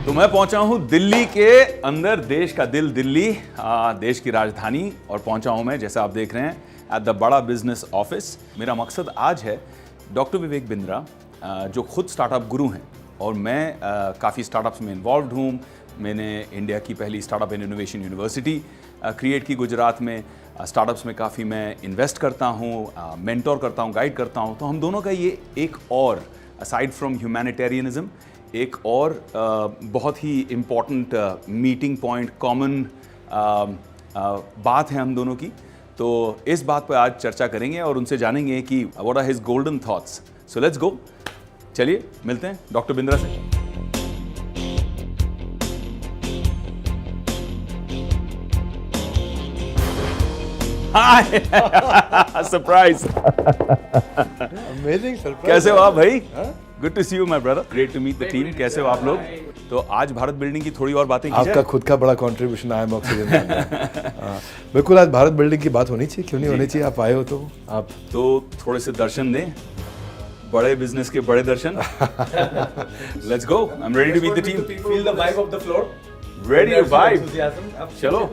तो मैं पहुंचा हूं दिल्ली के अंदर, देश का दिल दिल्ली, देश की राजधानी, और पहुंचा हूं मैं, जैसा आप देख रहे हैं, एट द बड़ा बिजनेस ऑफिस। मेरा मकसद आज है डॉक्टर विवेक बिंद्रा, जो खुद स्टार्टअप गुरु हैं, और मैं काफ़ी स्टार्टअप्स में इन्वॉल्व हूँ। मैंने इंडिया की पहली startup and innovation university create की गुजरात में। स्टार्टअप्स में काफ़ी मैं इन्वेस्ट करता हूँ, मेंटोर करता हूँ, गाइड करता हूँ। तो हम दोनों का ये एक और, असाइड फ्रॉम ह्यूमैनिटेरियनिज्म, एक और बहुत ही इम्पॉर्टेंट मीटिंग पॉइंट, कॉमन बात है हम दोनों की। तो इस बात पर आज चर्चा करेंगे और उनसे जानेंगे कि what are his golden thoughts. So let's go, चलिए मिलते हैं डॉक्टर बिंद्रा से। Hi, surprise. Amazing surprise. कैसे हो आप भाई? Good to see you my brother, great to meet the team. कैसे हो आप लोग? तो आज भारत बिल्डिंग की थोड़ी और बातें की जाए। आपका खुद का बड़ा कंट्रीब्यूशन आया है ऑक्सीजन में। बिल्कुल, आज भारत बिल्डिंग की बात होनी चाहिए, क्यों नहीं होनी चाहिए? आप आए हो तो आप तो थोड़े से दर्शन दें, बड़े बिजनेस के बड़े दर्शन। Let's go, I am ready to meet the team. Feel the vibe of the floor. Ready to vibe. Enthusiasm. अब चलो।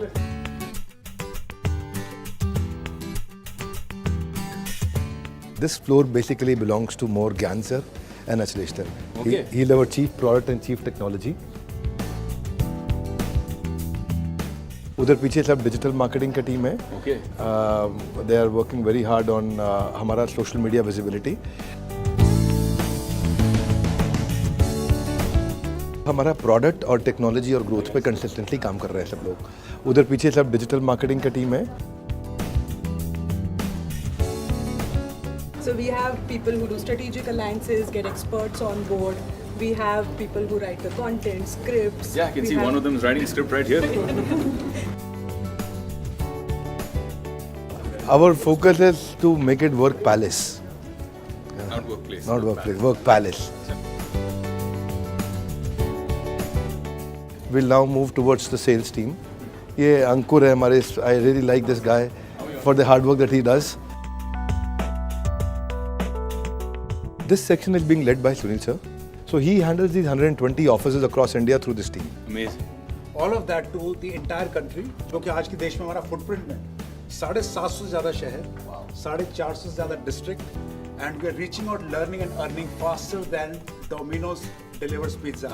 This floor basically belongs to more Gyan sir and Achlesh sir. Okay. He's our chief product and chief technology. उधर पीछे सब digital marketing का team है। Okay. They are working very hard on हमारा social media visibility. हमारा product और technology और growth पे कंसिस्टेंटली काम कर रहे हैं सब लोग। उधर पीछे सब डिजिटल मार्केटिंग का टीम है। So we have people who do strategic alliances, get experts on board. We have people who write the content, scripts. Yeah, I can We see have- one of them is writing script right here. Our focus is to make it work palace, Not workplace. not workplace, work palace. We'll now move towards the sales team. ये अंकुर है हमारे, I really like this guy for the hard work that he does. This section is being led by Sunil sir. So he handles these 120 offices across India through this team. Amazing. All of that to the entire country, जो कि आज के देश में हमारा footprint में 750 से ज़्यादा शहर, 450 से ज़्यादा district, and we are reaching out, learning and earning faster than Domino's delivers pizza.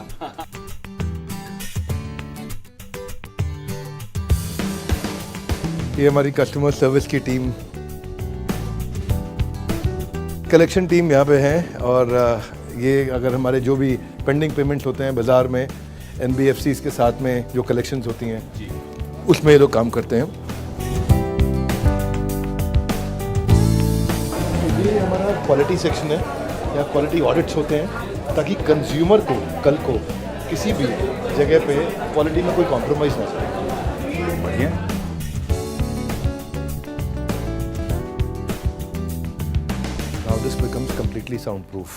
ये हमारी कस्टमर सर्विस की टीम, कलेक्शन टीम यहाँ पे है, और ये अगर हमारे जो भी पेंडिंग पेमेंट्स होते हैं बाज़ार में, NBFCs के साथ में जो कलेक्शंस होती हैं, उसमें ये लोग काम करते हैं। ये हमारा क्वालिटी सेक्शन है, यहाँ क्वालिटी ऑडिट्स होते हैं ताकि कंज्यूमर को कल को किसी भी जगह पे क्वालिटी में कोई कॉम्प्रोमाइज़ ना हो। बढ़िया। Now this becomes completely soundproof.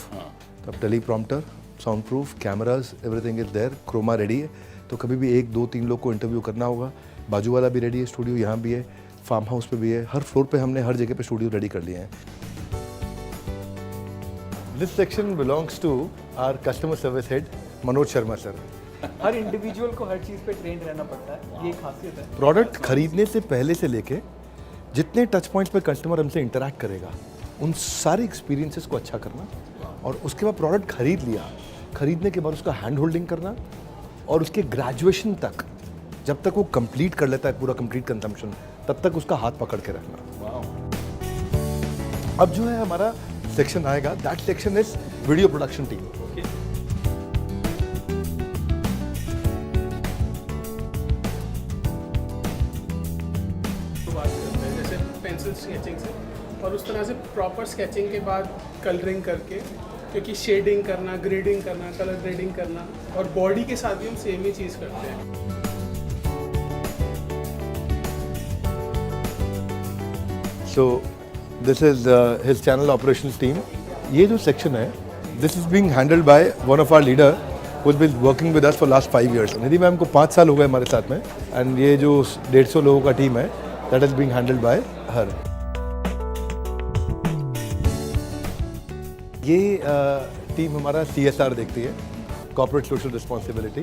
अब teleprompter, soundproof, cameras, everything is there, chroma ready है। तो कभी भी 1, 2, 3 लोग को इंटरव्यू करना होगा, बाजू वाला भी रेडी है, स्टूडियो यहाँ भी है, फार्म हाउस पे भी है, हर फ्लोर पे हमने हर जगह पे स्टूडियो रेडी कर लिए हैं। This section belongs to our customer service head, Manoj Sharma sir. Her individual को हर चीज़ पे ट्रेन रहना पड़ता है, ये खासियत है। प्रोडक्ट खरीदने से पहले से लेके जितने टच पॉइंट्स पे कस्टमर हमसे इंटरेक्ट करेगा, उन सारे एक्सपीरियंसेस को अच्छा करना, और उसके बाद प्रोडक्ट खरीद लिया, खरीदने के बाद उसका हैंड होल्डिंग करना, और उसके ग्रेजुएशन तक, जब तक वो कंप्लीट कर लेता है पूरा कंप्लीट कंजम्पशन, तब तक उसका हाथ पकड़ के रखना। अब जो है हमारा सेक्शन आएगा, that section is video production team. शुरुआत करते हैं जैसे पेंसिल स्केचिंग से, और उस तरह से प्रॉपर स्केचिंग के बाद कलरिंग करके, क्योंकि शेडिंग करना, ग्रेडिंग करना, कलर ग्रेडिंग करना, और बॉडी के साथ भी हम सेम ही चीज़ करते हैं। So this is his channel operations team. ये जो section है, this is being handled by one of our leader who's been working with us for last 5 years. Nidhi ma'am को 5 साल हो गए हमारे साथ में, and ये जो 150 लोगों का टीम है, that is being handled by her. ये टीम हमारा CSR देखती है, कॉर्पोरेट सोशल रिस्पॉन्सिबिलिटी।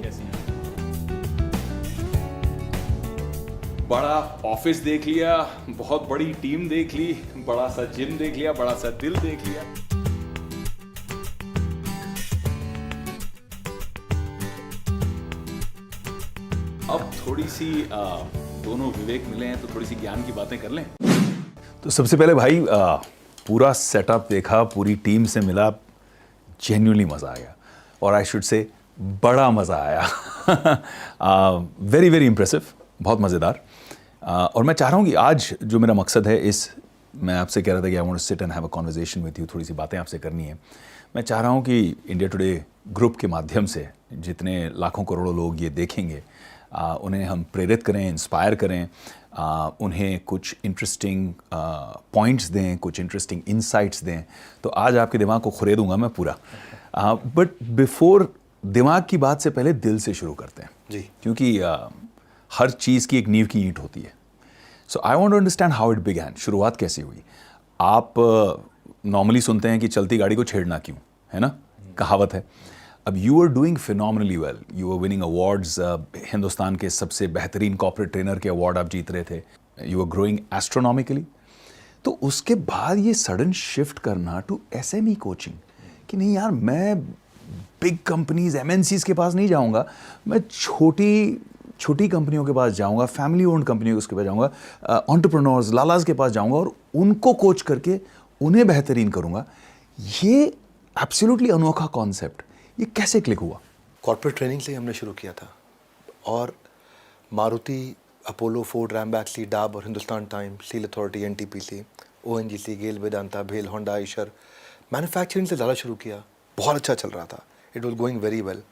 बड़ा ऑफिस देख लिया, बहुत बड़ी टीम देख ली, बड़ा सा जिम देख लिया, बड़ा सा दिल देख लिया। अब थोड़ी सी दोनों विवेक मिले हैं तो थोड़ी सी ज्ञान की बातें कर लें। तो सबसे पहले भाई पूरा सेटअप देखा, पूरी टीम से मिला, जेन्युइनली मज़ा आ गया और आई शुड से बड़ा मज़ा आया। वेरी वेरी इम्प्रेसिव, बहुत मज़ेदार। और मैं चाह रहा हूँ कि आज जो मेरा मकसद है मैं आपसे कह रहा था कि I want to sit and have a conversation with you, थोड़ी सी बातें आपसे करनी है। मैं चाह रहा हूँ कि इंडिया टुडे ग्रुप के माध्यम से जितने लाखों करोड़ों लोग ये देखेंगे उन्हें हम प्रेरित करें, इंस्पायर करें, उन्हें कुछ इंटरेस्टिंग पॉइंट्स दें, कुछ इंटरेस्टिंग इंसाइट्स दें। तो आज आपके दिमाग को खुरेदूंगा मैं पूरा। बट बिफोर दिमाग की बात से पहले दिल से शुरू करते हैं जी, क्योंकि हर चीज़ की एक नींव की ईंट होती है। So I want to understand how it began, शुरुआत कैसे हुई। आप नॉर्मली सुनते हैं कि चलती गाड़ी को छेड़ना क्यों, है ना, कहावत है। अब you are doing phenomenally well, you are winning awards, Hindustan के सबसे बेहतरीन कॉर्पोरेट ट्रेनर के अवार्ड आप जीत रहे थे, यू आर ग्रोइंग एस्ट्रोनॉमिकली। तो उसके बाद ये सडन शिफ्ट करना टू एसएमई कोचिंग कि नहीं यार, मैं बिग कंपनीज एमएनसीज के पास नहीं जाऊंगा, मैं छोटी कंपनियों के पास जाऊंगा, फैमिली ओन्ड कंपनियों के पास जाऊंगा, एंटरप्रेन्योर्स लालाज के पास जाऊंगा और उनको कोच करके उन्हें बेहतरीन करूंगा। ये एब्सोल्युटली अनोखा कॉन्सेप्ट, ये कैसे क्लिक हुआ? कॉर्पोरेट ट्रेनिंग से ही हमने शुरू किया था और मारुति, अपोलो, फोर्ड, रैमबैक्सी, डाब और Hindustan Times, Steel Authority, NTPC, ONGC, GAIL, Vedanta, भेल, होंडा, आइशर, मैन्युफैक्चरिंग से ज़्यादा शुरू किया। बहुत अच्छा चल रहा था, it was going very well.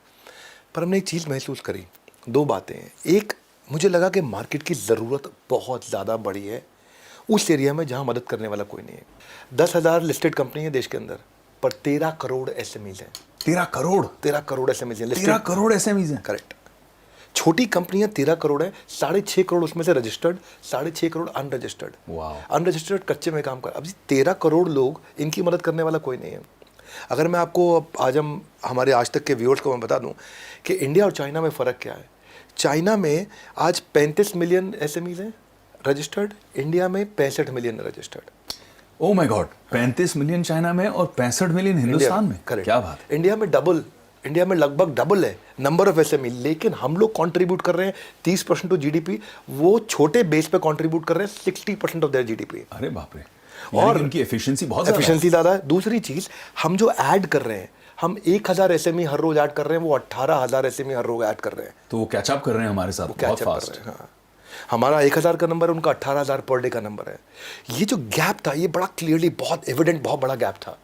पर हमने एक चीज़ महसूस करी, दो बातें हैं। एक, मुझे लगा कि मार्केट की ज़रूरत बहुत ज़्यादा बड़ी है उस एरिया में जहाँ मदद करने वाला कोई नहीं है। 10,000 लिस्टेड कंपनी है देश के अंदर, पर 13 करोड़ एसएमईज हैं। 13 करोड़? 13 करोड़ एसएमईज हैं। 13 करोड़ एसएमईज हैं? करेक्ट। छोटी कंपनियां 13 करोड़ है, 6.5 करोड़ उसमें से registered, 6.5 crore unregistered. Wow. Unregistered कच्चे में काम कर। अब 13 करोड़ लोग, इनकी मदद करने वाला कोई नहीं है। अगर मैं आपको आज हमारे आज तक के व्यूअर्स को मैं बता दूं कि इंडिया और चाइना में फ़र्क क्या है। चाइना में आज 35 मिलियन एसएमईज हैं रजिस्टर्ड, इंडिया में 65 million registered. Oh my God, 35 million China में और 65 मिलियन हिंदुस्तान में। करेक्ट। क्या बात है। इंडिया में लगभग डबल है नंबर ऑफ एसएमई, लेकिन हम लोग कंट्रीब्यूट कर रहे हैं 30% टू जीडीपी। वो छोटे बेस पे कंट्रीब्यूट कर रहे हैं 60% ऑफ देयर जीडीपी। अरे बाप रे। और उनकी एफिशिएंसी बहुत ज़्यादा है। दूसरी चीज़, हम जो ऐड कर रहे हैं, हम 1,000 एसएमई हर रोज ऐड कर रहे हैं, वो 18,000 एसएमई हर रोज ऐड कर रहे हैं। तो वो कैचअप कर रहे हैं हमारे साथ बहुत फास्ट। हाँ, हमारा 1,000 का नंबर है, उनका 18,000 पर डे का नंबर है। ये जो गैप था, ये बड़ा क्लियरली, बहुत एविडेंट, बहुत बड़ा गैप था।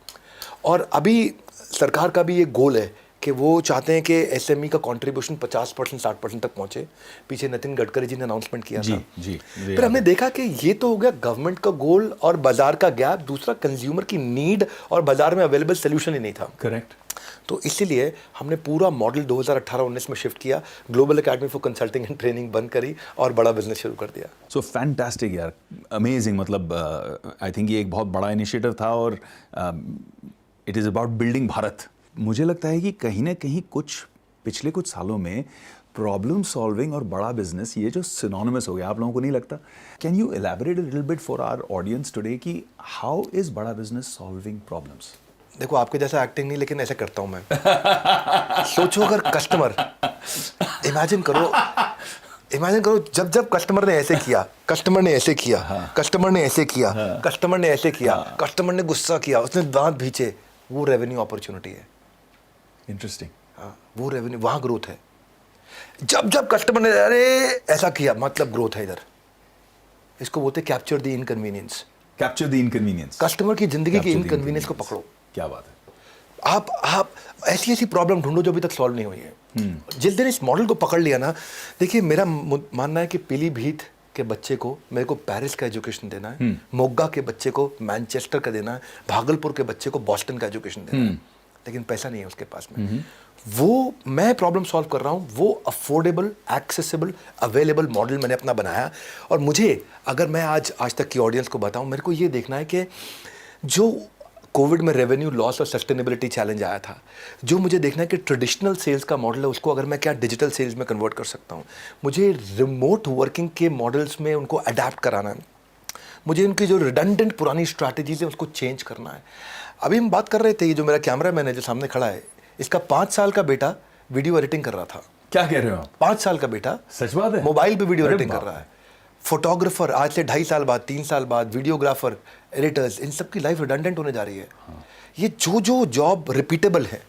और अभी सरकार का भी ये गोल है कि वो चाहते हैं कि एसएमई का कंट्रीब्यूशन 50% 60% तक पहुंचे। पीछे नितिन गडकरी जी ने अनाउंसमेंट किया था। जी। फिर हमने देखा कि ये तो हो गया गवर्नमेंट का गोल और बाजार का गैप, दूसरा कंज्यूमर की नीड और बाजार में अवेलेबल सोल्यूशन ही नहीं था। करेक्ट। तो इसीलिए हमने पूरा मॉडल 2018-19 में शिफ्ट किया, global academy for consulting and training बंद करी और बड़ा बिजनेस शुरू कर दिया। सो फैंटास्टिक यार, अमेजिंग। मतलब आई थिंक ये एक बहुत बड़ा इनिशिएटिव था और it is about building Bharat. मुझे लगता है कि कहीं ना कहीं पिछले कुछ सालों में प्रॉब्लम सॉल्विंग और बड़ा बिजनेस, ये जो सिनोनिमस हो गया, आप लोगों को नहीं लगता? Can you elaborate a little bit for our audience today कि how is Bada Business solving problems? देखो, आपके जैसा एक्टिंग नहीं, लेकिन ऐसे करता हूं मैं। सोचो, अगर कस्टमर, इमेजिन करो जब कस्टमर ने ऐसे किया, कस्टमर ने ऐसे किया, कस्टमर ने ऐसे किया, कस्टमर ने ऐसे किया, कस्टमर ने गुस्सा किया, उसने दांत भींचे, वो रेवेन्यू अपॉर्चुनिटी है। इंटरेस्टिंग। हाँ, वो रेवेन्यू, वहां ग्रोथ है। जब कस्टमर ने अरे ऐसा किया, मतलब ग्रोथ है इधर। इसको बोलते capture the inconvenience. Capture the inconvenience. Customer की जिंदगी की इनकन्वीनियंस को पकड़ो। क्या बात है। आप ऐसी प्रॉब्लम ढूंढो जो अभी तक सॉल्व नहीं हुई है। जिस दिन इस मॉडल को पकड़ लिया ना, देखिए, मेरा मानना है कि पीलीभीत के बच्चे को मेरे को पेरिस का एजुकेशन देना है, मोगा के बच्चे को मैनचेस्टर का देना है, भागलपुर के बच्चे को बॉस्टन का एजुकेशन देना है, लेकिन पैसा नहीं है उसके पास में। वो मैं प्रॉब्लम सॉल्व कर रहा हूँ, वो अफोर्डेबल, एक्सेसिबल, अवेलेबल मॉडल मैंने अपना बनाया। और मुझे, अगर मैं आज तक की ऑडियंस को बताऊँ, मेरे को ये देखना है कि जो कोविड में रेवेन्यू लॉस और सस्टेनेबिलिटी चैलेंज आया था, जो मुझे देखना है कि ट्रेडिशनल सेल्स का मॉडल है उसको अगर मैं क्या डिजिटल सेल्स में कन्वर्ट कर सकता हूँ। मुझे रिमोट वर्किंग के मॉडल्स में उनको अडेप्ट कराना है, मुझे उनकी जो रिडंडेंट पुरानी स्ट्रैटेजीज है उसको चेंज करना है। अभी हम बात कर रहे थे, ये जो मेरा कैमरा मैन है जो सामने खड़ा है, इसका 5 साल का बेटा वीडियो एडिटिंग कर रहा था। क्या कह रहे हो आप? 5 साल का बेटा सच बात है? मोबाइल पे वीडियो अरे एडिटिंग कर बाप रहा है। फोटोग्राफर आज से 2.5 साल बाद, 3 साल बाद, वीडियोग्राफर, एडिटर्स, इन सब की लाइफ रिडंडेंट होने जा रही है। ये जो जॉब रिपीटेबल है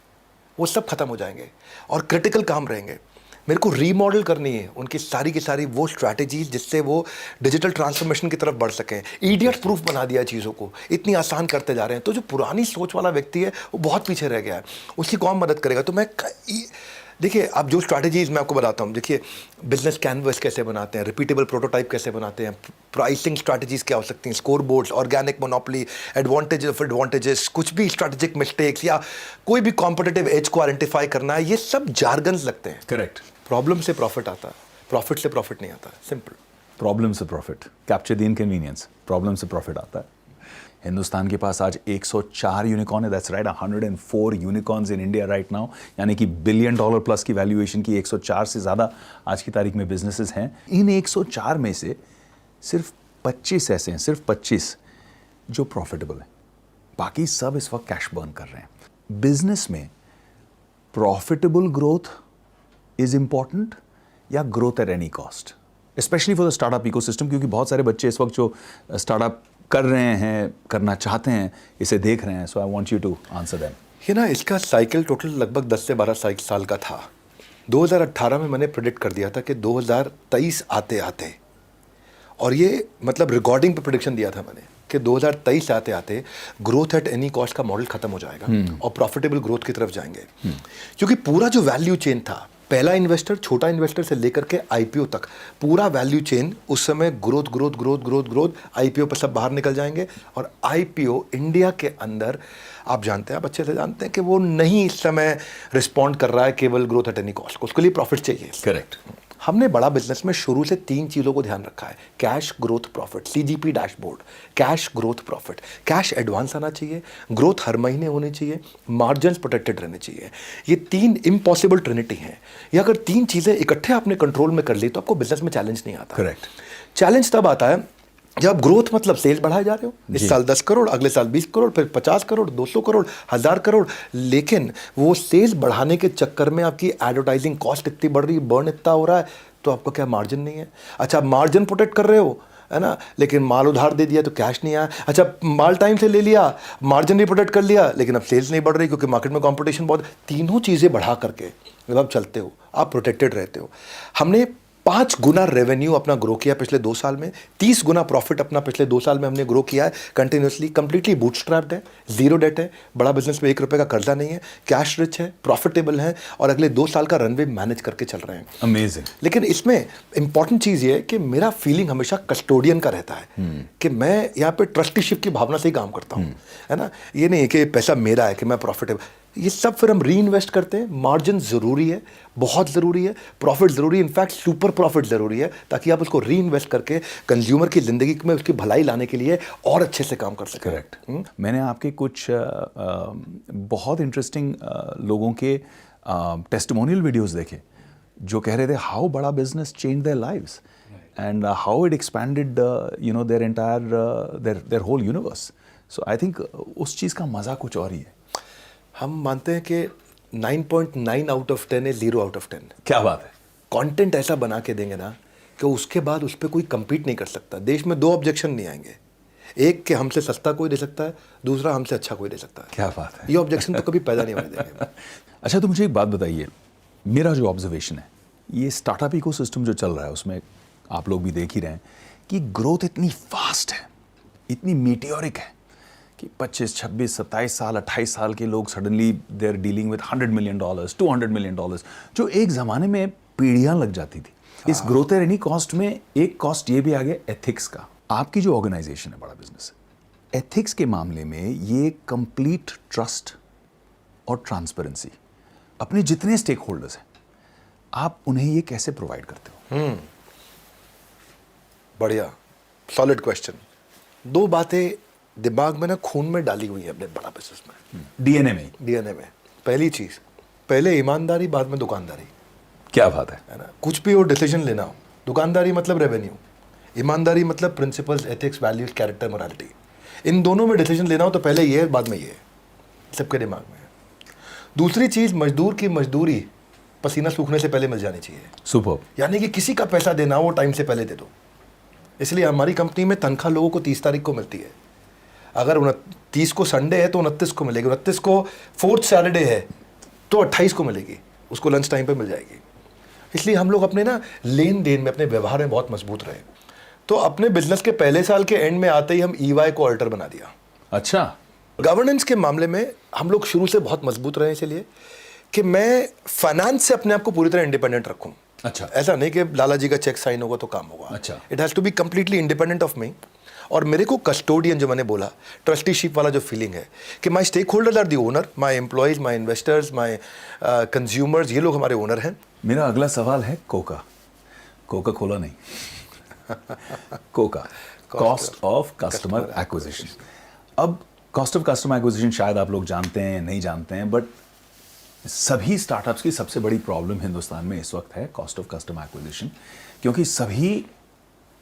वो सब खत्म हो जाएंगे और क्रिटिकल काम रहेंगे। मेरे को रीमॉडल करनी है उनकी सारी की सारी वो स्ट्रैटेजीज जिससे वो डिजिटल ट्रांसफॉर्मेशन की तरफ बढ़ सकें। इडियट प्रूफ बना दिया चीज़ों को, इतनी आसान करते जा रहे हैं। तो जो पुरानी सोच वाला व्यक्ति है वो बहुत पीछे रह गया है, उसकी कौन मदद करेगा? तो मैं देखिए, अब जो स्ट्रैटेजीज मैं आपको बताता हूँ, देखिए बिजनेस कैनवस कैसे बनाते हैं, रिपीटेबल प्रोटोटाइप कैसे बनाते हैं, प्राइसिंग स्ट्रैटेजीज क्या हो सकती हैं, score boards, organic monopoly, advantage of advantages, कुछ भी स्ट्रैटेजिक मिस्टेक्स या कोई भी कॉम्पिटिटिव एज को आइडेंटिफाई करना है, ये सब जार्गन्स लगते हैं। करेक्ट। प्रॉब्लम से प्रॉफिट आता है, प्रॉफिट से प्रॉफिट नहीं आता। सिंपल। प्रॉब्लम से profit, capture the inconvenience, problem से प्रॉफिट आता है। हिंदुस्तान के पास आज 104 यूनिकॉर्न है, that's right, 104 unicorns in India right now, यानी कि $1 बिलियन प्लस की वैल्यूएशन की 104 से ज़्यादा आज की तारीख में बिजनेसेस हैं। इन 104 में से सिर्फ 25 ऐसे हैं, सिर्फ 25 जो प्रॉफिटेबल हैं, बाकी सब इस वक्त कैश बर्न कर रहे हैं। बिजनेस में प्रॉफिटेबल ग्रोथ इज इंपॉर्टेंट या growth at any cost, specially for the startup ecosystem, क्योंकि बहुत सारे बच्चे इस वक्त जो स्टार्टअप कर रहे हैं, करना चाहते हैं, इसे देख रहे हैं। So I want you to answer them. ये ना, इसका साइकिल टोटल लगभग 10 से 12 साल का था। 2018 में मैंने प्रेडिक्ट कर दिया था कि 2023 आते आते, और ये मतलब रिकॉर्डिंग पे प्रेडिक्शन दिया था मैंने कि 2023 आते आते ग्रोथ एट एनी कॉस्ट का मॉडल खत्म हो जाएगा और प्रॉफिटेबल ग्रोथ की तरफ जाएंगे। क्योंकि पूरा जो वैल्यू चेन था, पहला इन्वेस्टर, छोटा इन्वेस्टर से लेकर के आईपीओ तक, पूरा वैल्यू चेन उस समय ग्रोथ आईपीओ पर सब बाहर निकल जाएंगे। और आईपीओ इंडिया के अंदर आप जानते हैं, आप अच्छे से जानते हैं कि वो नहीं इस समय रिस्पॉन्ड कर रहा है केवल ग्रोथ एट एनी कॉस्ट को, उसके लिए प्रॉफिट चाहिए। करेक्ट। हमने बड़ा बिजनेस में शुरू से 3 चीज़ों को ध्यान रखा है: cash, growth, profit. CGP dashboard, cash, growth, profit. Cash advance आना चाहिए, ग्रोथ हर महीने होनी चाहिए, मार्जिन्स प्रोटेक्टेड रहने चाहिए। ये 3 इम्पॉसिबल ट्रिनिटी हैं। ये अगर 3 चीज़ें इकट्ठे आपने कंट्रोल में कर ली तो आपको बिजनेस में चैलेंज नहीं आता। करेक्ट। चैलेंज तब आता है जब ग्रोथ मतलब सेल्स बढ़ाए जा रहे हो, इस साल 10 करोड़, अगले साल 20 करोड़, फिर 50 करोड़, 200 करोड़, 1000 करोड़, लेकिन वो सेल्स बढ़ाने के चक्कर में आपकी एडवर्टाइजिंग कॉस्ट इतनी बढ़ रही है, बर्न इतना हो रहा है, तो आपका क्या मार्जिन नहीं है। अच्छा, मार्जिन प्रोटेक्ट कर रहे हो, है ना, लेकिन माल उधार दे दिया तो कैश नहीं आया। अच्छा, माल टाइम से ले लिया, मार्जिन भी प्रोटेक्ट कर लिया, लेकिन अब सेल्स नहीं बढ़ रही क्योंकि मार्केट में कंपटीशन बहुत। तीनों चीज़ें बढ़ा करके जब आप चलते हो, आप प्रोटेक्टेड रहते हो। हमने 5 गुना रेवेन्यू अपना ग्रो किया पिछले 2 साल में, 30 गुना प्रॉफिट अपना पिछले 2 साल में हमने ग्रो किया है कंटिन्यूसली। कंप्लीटली बूटस्ट्रैप्ड है, जीरो डेट है, बड़ा बिजनेस में 1 रुपये का कर्जा नहीं है, कैश रिच है, प्रॉफिटेबल है और अगले 2 साल का रनवे मैनेज करके चल रहे हैं। अमेजिंग। लेकिन इसमें इंपॉर्टेंट चीज़ ये है कि मेरा फीलिंग हमेशा कस्टोडियन का रहता है कि मैं यहाँ पे ट्रस्टीशिप की भावना से ही काम करता हूँ, है ना। ये नहीं कि पैसा मेरा है कि मैं प्रॉफिटेबल, ये सब फिर हम री इन्वेस्ट करते हैं। मार्जिन ज़रूरी है, बहुत ज़रूरी है, प्रॉफिट ज़रूरी है, इनफैक्ट सुपर प्रॉफिट ज़रूरी है, ताकि आप उसको री इन्वेस्ट करके कंज्यूमर की ज़िंदगी में उसकी भलाई लाने के लिए और अच्छे से काम कर सकें। करेक्ट। मैंने आपके कुछ बहुत इंटरेस्टिंग लोगों के टेस्टिमोनियल वीडियोस देखे जो कह रहे थे how Bada Business change their lives and how it expanded their entire their whole universe. So I think उस चीज़ का मज़ा कुछ और ही है। हम मानते हैं कि 9.9 आउट ऑफ 10 है, 0 आउट ऑफ 10। क्या बात है। कंटेंट ऐसा बना के देंगे ना कि उसके बाद उस पर कोई compete नहीं कर सकता। देश में 2 ऑब्जेक्शन नहीं आएंगे, एक कि हमसे सस्ता कोई दे सकता है, दूसरा हमसे अच्छा कोई दे सकता है। क्या बात है। ये ऑब्जेक्शन तो कभी पैदा नहीं होने देंगे। अच्छा, तो मुझे एक बात बताइए, मेरा जो ऑब्जर्वेशन है, ये स्टार्टअप इकोसिस्टम जो चल रहा है उसमें आप लोग भी देख ही रहे हैं कि ग्रोथ इतनी फास्ट है, इतनी मीटियोरिक है कि 25, 26, 27 साल, 28 साल के लोग suddenly they are dealing with $100 million, $200 million, जो एक ज़माने में पीढ़ियाँ लग जाती थी। इस ग्रोथ एट एनी कॉस्ट में एक कॉस्ट ये भी आ गया एथिक्स का। आपकी जो ऑर्गेनाइजेशन है, बड़ा बिजनेस है, एथिक्स के मामले में ये कंप्लीट ट्रस्ट और ट्रांसपेरेंसी, अपने जितने स्टेक होल्डर्स हैं आप उन्हें ये कैसे प्रोवाइड करते हो? बढ़िया, सॉलिड क्वेश्चन। 2 बातें दिमाग में ना खून में डाली हुई है अपने बड़ा बिजनेस में, डीएनए में। डीएनए में। पहली चीज़, पहले ईमानदारी, बाद में दुकानदारी, क्या बात है ना। कुछ भी हो डिसीजन लेना हो, दुकानदारी मतलब रेवेन्यू, ईमानदारी मतलब principles, ethics, values, character, morality. इन दोनों में डिसीजन लेना हो तो पहले ये है, बाद में ये है, सबके दिमाग में है। दूसरी चीज़, मजदूर की मजदूरी पसीना सूखने से पहले मिल जानी चाहिए। सुपर। यानी कि किसी का पैसा देना हो वो टाइम से पहले दे दो। इसलिए हमारी कंपनी में तनख्वाह लोगों को 30 तारीख को मिलती है। अगर 30 को संडे है तो 29 को मिलेगी, 29 को 4th सैटरडे है तो 28 को मिलेगी, उसको लंच टाइम पे मिल जाएगी। इसलिए हम लोग अपने ना लेन देन में, अपने व्यवहार में बहुत मजबूत रहे। तो अपने बिजनेस के पहले साल के एंड में आते ही हम EY को ऑल्टर बना दिया। अच्छा। गवर्नेंस के मामले में हम लोग शुरू से बहुत मजबूत रहे, इसलिए कि मैं फाइनेंस से अपने आप को पूरी तरह इंडिपेंडेंट रखूं। अच्छा। ऐसा नहीं कि लाला जी का चेक साइन होगा तो काम होगा। अच्छा। It has to be completely independent of me. और मेरे को कस्टोडियन, जो मैंने बोला, ट्रस्टीशिप वाला जो फीलिंग है कि my stakeholders are the owner, my employees, my investors, my consumers, ये लोग हमारे ओनर हैं। मेरा अगला सवाल है कोका कोला नहीं Coca, cost of customer acquisition. अब कॉस्ट ऑफ कस्टमर एक्विजिशन शायद आप लोग जानते हैं, नहीं जानते हैं, बट सभी स्टार्टअप्स की सबसे बड़ी प्रॉब्लम हिंदुस्तान में इस वक्त है कॉस्ट ऑफ कस्टमर एक्विजिशन, क्योंकि सभी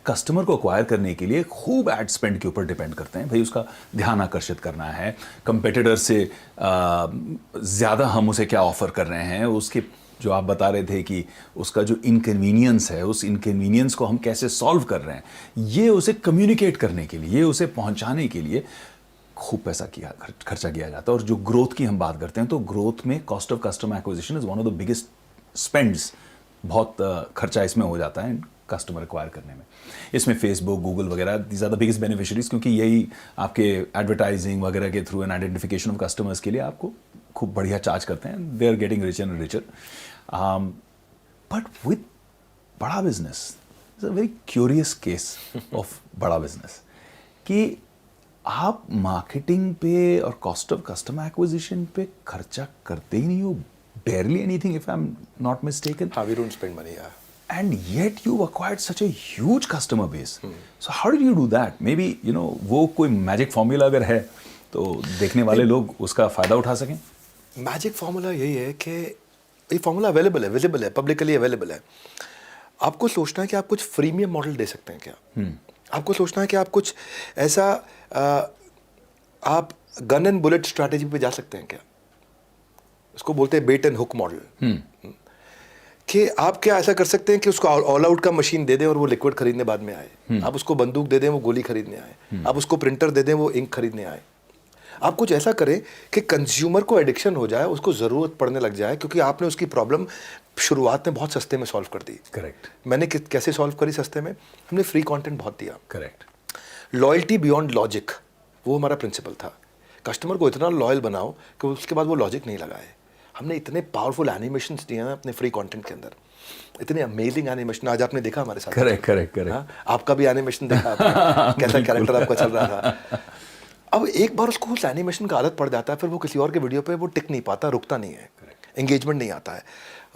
कस्टमर को एक्वायर करने के लिए खूब एड स्पेंड के ऊपर डिपेंड करते हैं। भाई उसका ध्यान आकर्षित करना है, कंपेटिटर से ज़्यादा हम उसे क्या ऑफर कर रहे हैं, उसके जो आप बता रहे थे कि उसका जो इनकन्वीनियंस है, उस इनकन्वीनियंस को हम कैसे सॉल्व कर रहे हैं, ये उसे कम्युनिकेट करने के लिए, ये उसे पहुंचाने के लिए खूब पैसा खर्चा किया जाता है। और जो ग्रोथ की हम बात करते हैं तो ग्रोथ में cost of customer acquisition is one of the biggest spends. बहुत खर्चा इसमें हो जाता है कस्टमर एक्वायर करने में। इसमें फेसबुक, गूगल वगैरह these are the biggest beneficiaries, क्योंकि यही आपके एडवर्टाइजिंग वगैरह के through and identification of customers के लिए आपको खूब बढ़िया चार्ज करते हैं। They are getting richer and richer. But with बड़ा business is a very curious case of बड़ा बिजनेस कि आप मार्केटिंग पे और कॉस्ट ऑफ कस्टमर एक्विजिशन पे खर्चा करते ही नहीं हो, barely anything if I'm not mistaken. हाँ, we don't spend money, yeah. And yet you've acquired such a huge customer base. So how did you do that? Maybe, you know, वो कोई magic formula अगर है तो देखने वाले लोग उसका फ़ायदा उठा सकें? मैजिक फार्मूला यही है कि ये फार्मूला अवेलेबल है, विजिबल है, पब्लिकली अवेलेबल है। आपको सोचना है कि आप कुछ फ्रीमियम मॉडल दे सकते हैं क्या? आपको सोचना है कि आप कुछ ऐसा आप गन एंड बुलेट स्ट्रैटेजी पे जा सकते हैं क्या? उसको बोलते हैं बेट एंड हुक मॉडल। कि आप क्या ऐसा कर सकते हैं कि उसको ऑल आउट का मशीन दे दें और वो लिक्विड खरीदने बाद में आए। आप उसको बंदूक दे दें, वो गोली खरीदने आए। आप उसको प्रिंटर दे दें, वो इंक खरीदने आए। आप कुछ ऐसा करें कि कंज्यूमर को एडिक्शन हो जाए, उसको ज़रूरत पड़ने लग जाए, क्योंकि आपने उसकी प्रॉब्लम शुरुआत में बहुत सस्ते में सॉल्व कर दी। करेक्ट। मैंने कैसे सॉल्व करी सस्ते में? हमने फ्री कंटेंट बहुत दिया। करेक्ट। लॉयल्टी बियॉन्ड लॉजिक, वो हमारा प्रिंसिपल था। कस्टमर को इतना लॉयल बनाओ कि उसके बाद वो लॉजिक नहीं लगाए। हमने इतने पावरफुल एनिमेशंस दिए हैं अपने फ्री कंटेंट के अंदर, इतने अमेजिंग एनिमेशन। आज आपने देखा हमारे साथ। करेक्ट। हाँ, आपका भी एनिमेशन देखा आपने, कैसा कैरेक्टर आपका चल रहा था। अब एक बार उसको उस एनिमेशन का आदत पड़ जाता है, फिर वो किसी और के वीडियो पे वो टिक नहीं पाता, रुकता नहीं है, एंगेजमेंट नहीं आता है।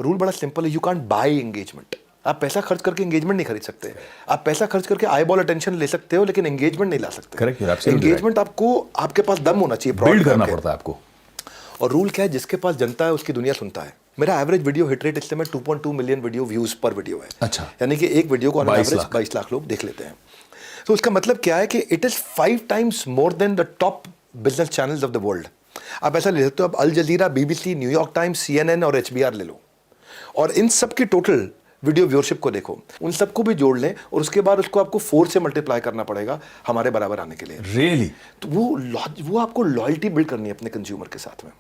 रूल बड़ा सिंपल है, यू कांट बाय एंगेजमेंट। आप पैसा खर्च करके एंगेजमेंट नहीं खरीद सकते। आप पैसा खर्च करके आई बॉल अटेंशन ले सकते हो, लेकिन एंगेजमेंट नहीं ला सकते। करेक्ट। एंगेजमेंट आपको, आपके पास दम होना चाहिए, बिल्ड करना पड़ता है आपको। और रूल क्या है, जिसके पास जनता है उसकी दुनिया सुनता है। मेरा एवरेज वीडियो हिट रेट इस समय 2.2 मिलियन वीडियो व्यूज पर वीडियो है। अच्छा। यानी कि एक वीडियो को ऑन एवरेज 22 लाख लोग देख लेते हैं। तो उसका मतलब क्या है कि it is 5 times more than the top business channels of the world. आप ऐसा ले सकते हो, अब अल जजीरा, BBC, न्यूयॉर्क टाइम्स, CNN और HBR ले लो, और इन सब की टोटल वीडियो व्यूअरशिप को देखो, उन सबको भी जोड़ लें, और उसके बाद उसको आपको 4 से मल्टीप्लाई करना पड़ेगा हमारे बराबर आने के लिए। रियली? तो वो आपको लॉयल्टी बिल्ड करनी है अपने कंज्यूमर के साथ में।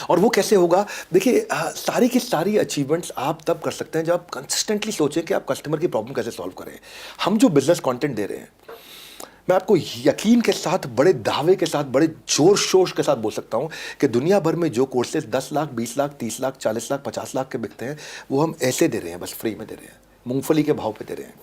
और वो कैसे होगा? देखिए, सारी की सारी अचीवमेंट्स आप तब कर सकते हैं जब आप कंसिस्टेंटली सोचें कि आप कस्टमर की प्रॉब्लम कैसे सॉल्व करें। हम जो बिजनेस कंटेंट दे रहे हैं, मैं आपको यकीन के साथ, बड़े दावे के साथ, बड़े जोर शोर के साथ बोल सकता हूं कि दुनिया भर में जो कोर्सेज 10 लाख, 20 लाख, 30 लाख, 40 लाख, 50 लाख के बिकते हैं, वो हम ऐसे दे रहे हैं, बस फ्री में दे रहे हैं, मूंगफली के भाव पे दे रहे हैं।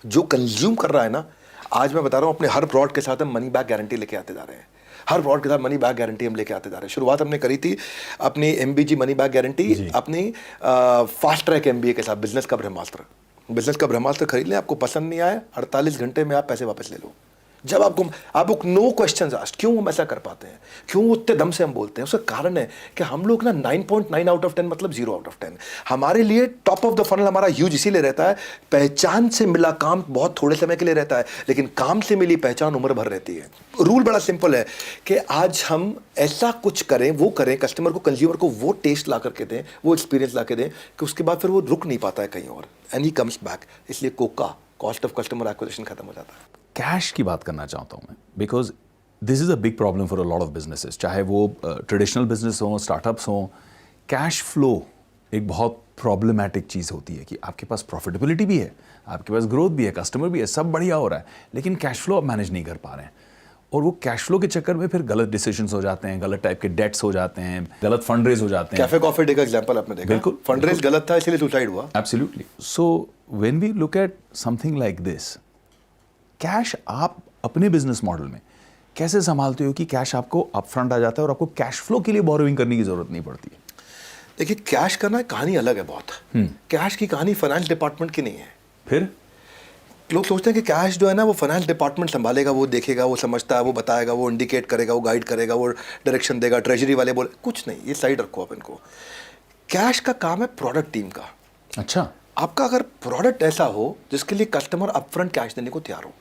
जो कंज्यूम कर रहा है ना, आज मैं बता रहा हूँ, अपने हर प्रोडक्ट के साथ हम मनी बैक गारंटी लेके आते जा रहे हैं। हर प्रोडक्ट के साथ मनी बैक गारंटी हम लेके आते जा रहे हैं। शुरुआत हमने करी थी अपनी MBG मनी बैक गारंटी अपनी फास्ट ट्रैक MBA के साथ, बिजनेस का ब्रह्मास्त्र। बिजनेस का ब्रह्मास्त्र खरीद लें, आपको पसंद नहीं आया, 48 घंटे में आप पैसे वापस ले लो। जब आपको नो क्वेश्चंस आस्क्ड, क्यों हम ऐसा कर पाते हैं, क्यों उतने दम से हम बोलते हैं, उसका कारण है कि हम लोग ना 9.9 आउट ऑफ 10 मतलब 0 आउट ऑफ 10। हमारे लिए टॉप ऑफ द फनल हमारा ह्यूज इसीलिए रहता है, पहचान से मिला काम बहुत थोड़े समय के लिए रहता है, लेकिन काम से मिली पहचान उम्र भर रहती है। रूल बड़ा सिंपल है कि आज हम ऐसा कुछ करें, वो करें, कस्टमर को, कंज्यूमर को वो टेस्ट ला करके दें, वो एक्सपीरियंस ला के दें कि उसके बाद फिर वो रुक नहीं पाता है कहीं और, एंड ही कम्स बैक। इसलिए Coca cost of customer acquisition खत्म हो जाता है। कैश की बात करना चाहता हूँ मैं, because this is a big problem for a lot of businesses, चाहे वो ट्रेडिशनल बिजनेस हो, स्टार्टअप्स हो। कैश फ्लो एक बहुत प्रॉब्लमैटिक चीज़ होती है कि आपके पास प्रॉफिटेबिलिटी भी है, आपके पास ग्रोथ भी है, कस्टमर भी है, सब बढ़िया हो रहा है, लेकिन कैश फ्लो आप मैनेज नहीं कर पा रहे हैं। और वो कैश फ्लो के चक्कर में फिर गलत डिसीजंस हो जाते हैं, गलत टाइप के डेट्स हो जाते हैं, गलत फंड रेज हो जाते हैं। कैफे कॉफी डे का एग्जांपल आपने देखा, बिल्कुल, फंड रेज गलत था इसलिए सुसाइड हुआ। Absolutely. So when we look at something like this, cash आप अपने बिजनेस मॉडल में कैसे संभालते हो कि कैश आपको अपफ्रंट आ जाता है और आपको कैश फ्लो के लिए बोरोइंग करने की जरूरत नहीं पड़ती है? देखिए, कैश करना कहानी अलग है बहुत। कैश की कहानी फाइनेंस डिपार्टमेंट की नहीं है। फिर लोग सोचते हैं कि कैश जो है ना वो फाइनेंस डिपार्टमेंट संभालेगा, वो देखेगा, वो समझता है, वो बताएगा, वो इंडिकेट करेगा, वो गाइड करेगा, वो डायरेक्शन देगा, ट्रेजरी वाले बोले, कुछ नहीं, ये साइड रखो आप इनको। कैश का काम है प्रोडक्ट टीम का। अच्छा, आपका अगर प्रोडक्ट ऐसा हो जिसके लिए कस्टमर अपफ्रंट कैश देने को तैयार हो,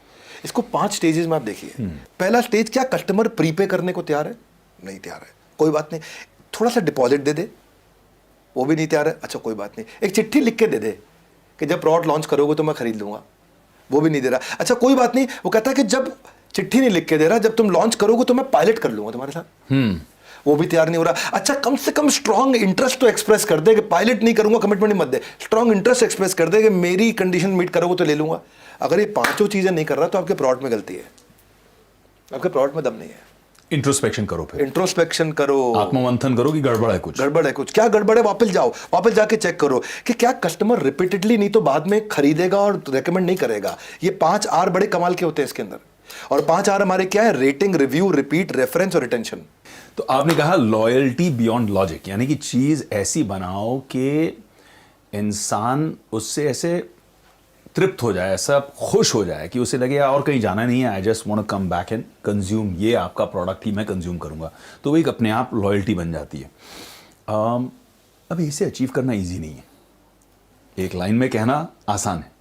इसको 5 स्टेजेस में आप देखिए। पहला स्टेज, क्या कस्टमर प्रीपे करने को तैयार है? नहीं तैयार है, कोई बात नहीं। थोड़ा सा डिपॉजिट दे दे, वो भी नहीं तैयार है, अच्छा कोई बात नहीं। एक चिट्ठी लिख के दे दे कि जब प्रोडक्ट लॉन्च करोगे तो मैं खरीद लूंगा, वो भी नहीं दे रहा, अच्छा कोई बात नहीं। वो कहता है कि जब चिट्ठी नहीं लिख के दे रहा, जब तुम लॉन्च करोगे तो मैं पायलट कर लूंगा तुम्हारे साथ, वो भी तैयार नहीं हो रहा। अच्छा कम से कम स्ट्रांग इंटरेस्ट तो एक्सप्रेस कर दे कि पायलट नहीं करूंगा, कमिटमेंट नहीं मत दे, स्ट्रांग इंटरेस्ट एक्सप्रेस कर दे कि मेरी कंडीशन मीट करोगे तो ले लूंगा। अगर ये 5 चीजें नहीं कर रहा तो आपके प्रोडक्ट में गलती है, आपके प्रोडक्ट में दम नहीं है। इंट्रोस्पेक्शन करो, फिर इंट्रोस्पेक्शन करो, आत्ममंथन करो कि गड़बड़ है कुछ, गड़बड़ है कुछ, क्या गड़बड़ है, वापस जाओ, वापस जाके चेक करो कि क्या कस्टमर रिपीटेडली नहीं तो बाद में खरीदेगा और रेकमेंड नहीं करेगा। ये 5 R बड़े कमाल के होते हैं इसके अंदर, और 5 R हमारे क्या है? रेटिंग, रिव्यू, रिपीट, रेफरेंस और रिटेंशन। तो आपने कहा लॉयल्टी बियॉन्ड लॉजिक, यानी कि चीज ऐसी बनाओ कि इंसान उससे ऐसे तृप्त हो जाए, ऐसा खुश हो जाए कि उसे लगे और कहीं जाना नहीं है, I just want to come back and consume ये आपका प्रोडक्ट ही मैं कंज्यूम करूंगा। तो वो एक अपने आप लॉयल्टी बन जाती है। अब इसे अचीव करना इजी नहीं है, एक लाइन में कहना आसान है,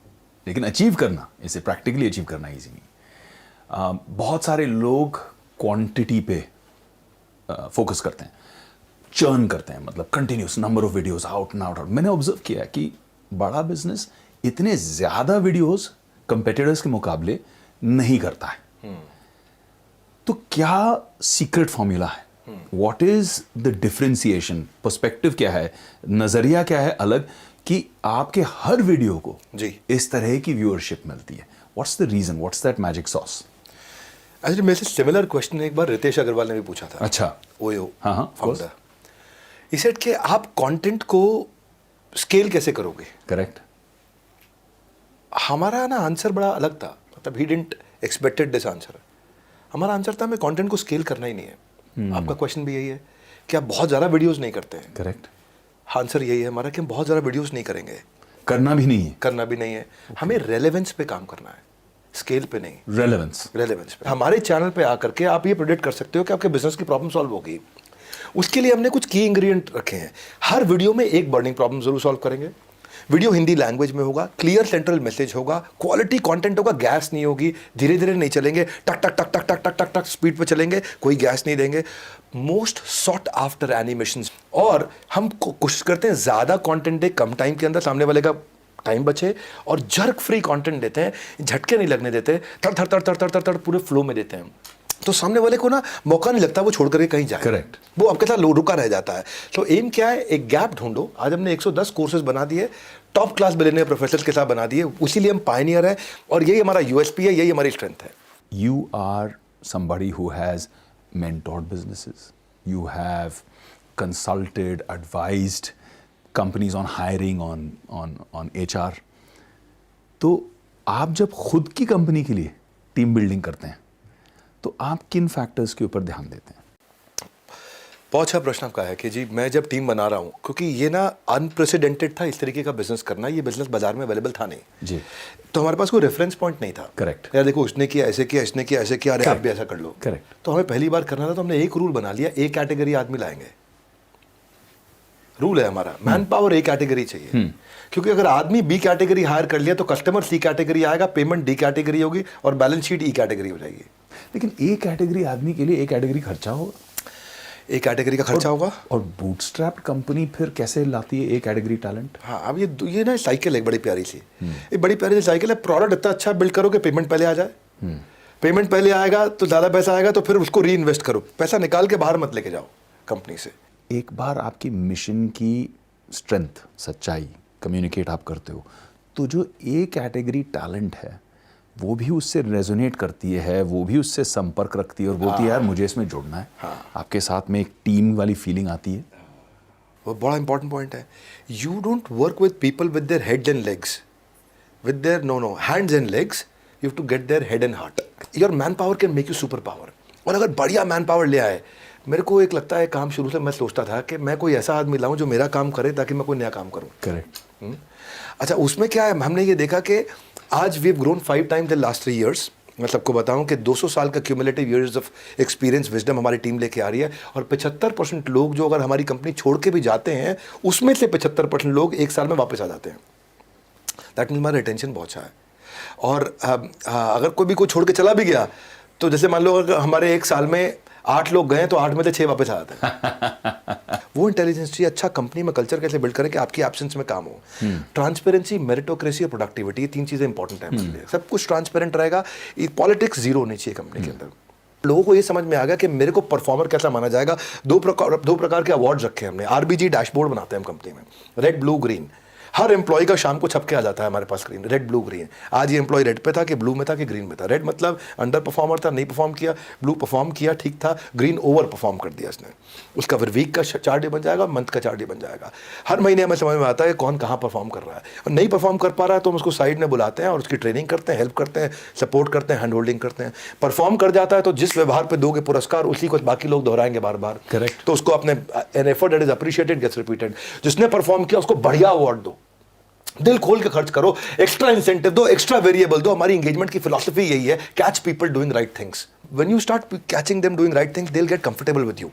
लेकिन अचीव करना, इसे प्रैक्टिकली अचीव करना इजी नहीं। बहुत सारे लोग क्वांटिटी पे फोकस करते हैं, चर्न करते हैं, मतलब continuous number of videos out and out. मैंने ऑब्जर्व किया कि बड़ा बिजनेस इतने ज्यादा वीडियोस कंपेटिटर्स के मुकाबले नहीं करता है। तो क्या सीक्रेट फॉर्मूला है? What is the differentiation? Perspective क्या है, नजरिया क्या है अलग, कि आपके हर वीडियो को जी इस तरह की व्यूअरशिप मिलती है? What's the reason, what's that magic sauce? Actually मेरे से सिमिलर क्वेश्चन एक बार रितेश अग्रवाल ने भी पूछा था। अच्छा, ओयो हाँ, फाउंडर। ही सेड कि आप कंटेंट को स्केल कैसे करोगे? करेक्ट। हमारा ना आंसर बड़ा अलग था, मतलब he didn't expected this answer. हमारा आंसर था हमें कंटेंट को स्केल करना ही नहीं है। आपका क्वेश्चन भी यही है कि आप बहुत ज़्यादा वीडियोस नहीं करते हैं। करेक्ट। आंसर यही है हमारा कि हम बहुत ज़्यादा वीडियोस नहीं करेंगे, करना भी नहीं है, करना भी नहीं है। हमें रेलेवेंस पे काम करना है, स्केल पे नहीं। रेलेवेंस पे हमारे चैनल पे आकर के आप ये प्रेडिक्ट कर सकते हो कि आपके बिजनेस की प्रॉब्लम सॉल्व होगी। उसके लिए हमने कुछ की इंग्रेडिएंट रखे हैं। हर वीडियो में एक बर्निंग प्रॉब्लम जरूर सॉल्व करेंगे। वीडियो हिंदी लैंग्वेज में होगा, क्लियर सेंट्रल मैसेज होगा, क्वालिटी कंटेंट होगा, गैस नहीं होगी, धीरे धीरे नहीं चलेंगे, टक टक टक टक टक टक टक टक स्पीड पे चलेंगे, कोई गैस नहीं देंगे। मोस्ट सॉट आफ्टर एनिमेशंस, और हम कोशिश करते हैं ज़्यादा कंटेंट दे कम टाइम के अंदर, सामने वाले का टाइम बचे, और जर्क फ्री कंटेंट देते हैं, झटके नहीं लगने देते, तड़ तड़ तड़ तड़ तड़ तड़ तड़ पूरे फ्लो में देते हैं। तो सामने वाले को ना मौका नहीं लगता वो छोड़ करके कहीं जाए। करेक्ट। वो आपके साथ रुका रह जाता है। तो एम क्या है? एक गैप ढूंढो। आज हमने 110 कोर्सेज बना दिए, टॉप क्लास बिलियनियर प्रोफेसर्स के साथ बना दिए, उसीलिए हम पायनियर है, और यही हमारा यूएसपी है, यही हमारी स्ट्रेंथ है। You are somebody who has mentored businesses. You have consulted, advised companies on hiring, on HR. तो आप जब खुद की कंपनी के लिए टीम बिल्डिंग करते हैं तो आप किन फैक्टर्स के ऊपर ध्यान देते हैं? बहुत अच्छा प्रश्न आपका है कि जी मैं जब टीम बना रहा हूँ, क्योंकि ये ना अनप्रेसिडेंटेड था इस तरीके का बिजनेस करना, ये बिजनेस बाजार में अवेलेबल था नहीं जी। तो हमारे पास कोई रेफरेंस पॉइंट नहीं था। Correct. यार देखो उसने किया ऐसे किया, इसने किया ऐसे किया, अरे आप भी ऐसा कर लो। Correct. तो हमें पहली बार करना था तो हमने एक रूल बना लिया, ए कैटेगरी आदमी लाएंगे। रूल है हमारा, मैन पावर ए कैटेगरी चाहिए, क्योंकि अगर आदमी बी कैटेगरी हायर कर लिया तो कस्टमर सी कैटेगरी आएगा, पेमेंट डी कैटेगरी होगी और बैलेंस शीट ई कैटेगरी हो जाएगी। लेकिन ए कैटेगरी आदमी के लिए ए कैटेगरी खर्चा होगा, ए कैटेगरी का खर्चा होगा। और बूटस्ट्रैप कंपनी फिर कैसे लाती है ए कैटेगरी टैलेंट? हाँ, अब ये ना साइकिल है बड़ी प्यारी सी, एक बड़ी प्यारी सी साइकिल है। प्रोडक्ट इतना अच्छा बिल्ड करोगे, पेमेंट पहले आ जाए, पेमेंट पहले आएगा तो ज़्यादा पैसा आएगा, तो फिर उसको री इन्वेस्ट करो, पैसा निकाल के बाहर मत लेके जाओ कंपनी से। एक बार आपकी मिशन की स्ट्रेंथ, सच्चाई कम्युनिकेट आप करते हो, तो जो ए कैटेगरी टैलेंट है वो भी उससे रेजोनेट करती है, वो भी उससे संपर्क रखती है और बोलती है यार मुझे इसमें जुड़ना है। आपके साथ में एक टीम वाली फीलिंग आती है। वो बड़ा इंपॉर्टेंट पॉइंट है। You don't work with people with their head and legs, with their no hands and legs, you have to get their head and heart. Your manpower can make you superpower. और अगर बढ़िया man power ले आए, मेरे को एक लगता है काम शुरू से मैं सोचता था कि मैं कोई ऐसा आदमी लाऊं जो मेरा काम करे ताकि मैं कोई नया काम करूं। करेक्ट। अच्छा, उसमें क्या है, हमने ये देखा कि आज we have grown 5 times in last 3 years। मैं सबको बताऊं कि 200 साल का cumulative years of experience wisdom हमारी टीम लेके आ रही है, और 75% लोग जो अगर हमारी कंपनी छोड़ के भी जाते हैं, उसमें से 75% लोग 1 साल में वापस आ जाते हैं। दैट मीन्स हमारा रिटेंशन बहुत अच्छा है। और अगर कोई भी कोई छोड़ के चला भी गया, तो जैसे मान लो अगर हमारे 1 साल में 8 लोग गए तो 8 में से 6 वापस आ जाते हैं। वो इंटेलिजेंस चाहिए। अच्छा कंपनी में कल्चर कैसे बिल्ड करें कि आपकी एब्सेंस में काम हो। ट्रांसपेरेंसी, मेरिटोक्रेसी और प्रोडक्टिविटी, ये 3 चीज़ें इंपॉर्टेंट है हमारे लिए। सब कुछ ट्रांसपेरेंट रहेगा, पॉलिटिक्स जीरो होनी चाहिए कंपनी के अंदर। लोगों को ये समझ में आ गया कि मेरे को परफॉर्मर कैसा माना जाएगा। दो प्रकार के अवार्ड रखे हमने। आरबीजी डैशबोर्ड बनाते हैं हम कंपनी में, रेड ब्लू ग्रीन। हर एम्प्लॉय का शाम को छप के आ जाता है हमारे पास स्क्रीन, रेड ब्लू ग्रीन। आज ये एम्प्लॉय रेड पे था कि ब्लू में था कि ग्रीन में था। रेड मतलब अंडर परफॉर्मर था, नहीं परफॉर्म किया। ब्लू परफॉर्म किया, ठीक था। ग्रीन ओवर परफॉर्म कर दिया इसने। उसका फिर वीक का चार्ट डे बन जाएगा, मंथ का चार्ट डे बन जाएगा। हर महीने हमें समझ में आता है कौन कहाँ परफॉर्म कर रहा है, और नहीं परफॉर्म कर पा रहा है तो हम उसको साइड में बुलाते हैं और उसकी ट्रेनिंग करते हैं, हेल्प करते हैं, सपोर्ट करते हैं, हैंड होल्डिंग करते हैं। परफॉर्म कर जाता है तो जिस व्यवहार पर दोगे पुरस्कार, उसी को बाकी लोग दोहराएंगे बार बार। Correct. तो उसको अपने an effort that is appreciated gets repeated. जिसने परफॉर्म किया उसको बढ़िया अवार्ड दो, दिल खोल के खर्च करो, एक्स्ट्रा इंसेंटिव दो, एक्स्ट्रा वेरिएबल दो। हमारी एंगेजमेंट की फिलॉसफी यही है, catch people doing right things. When you start catching them doing right things, they will get comfortable with you,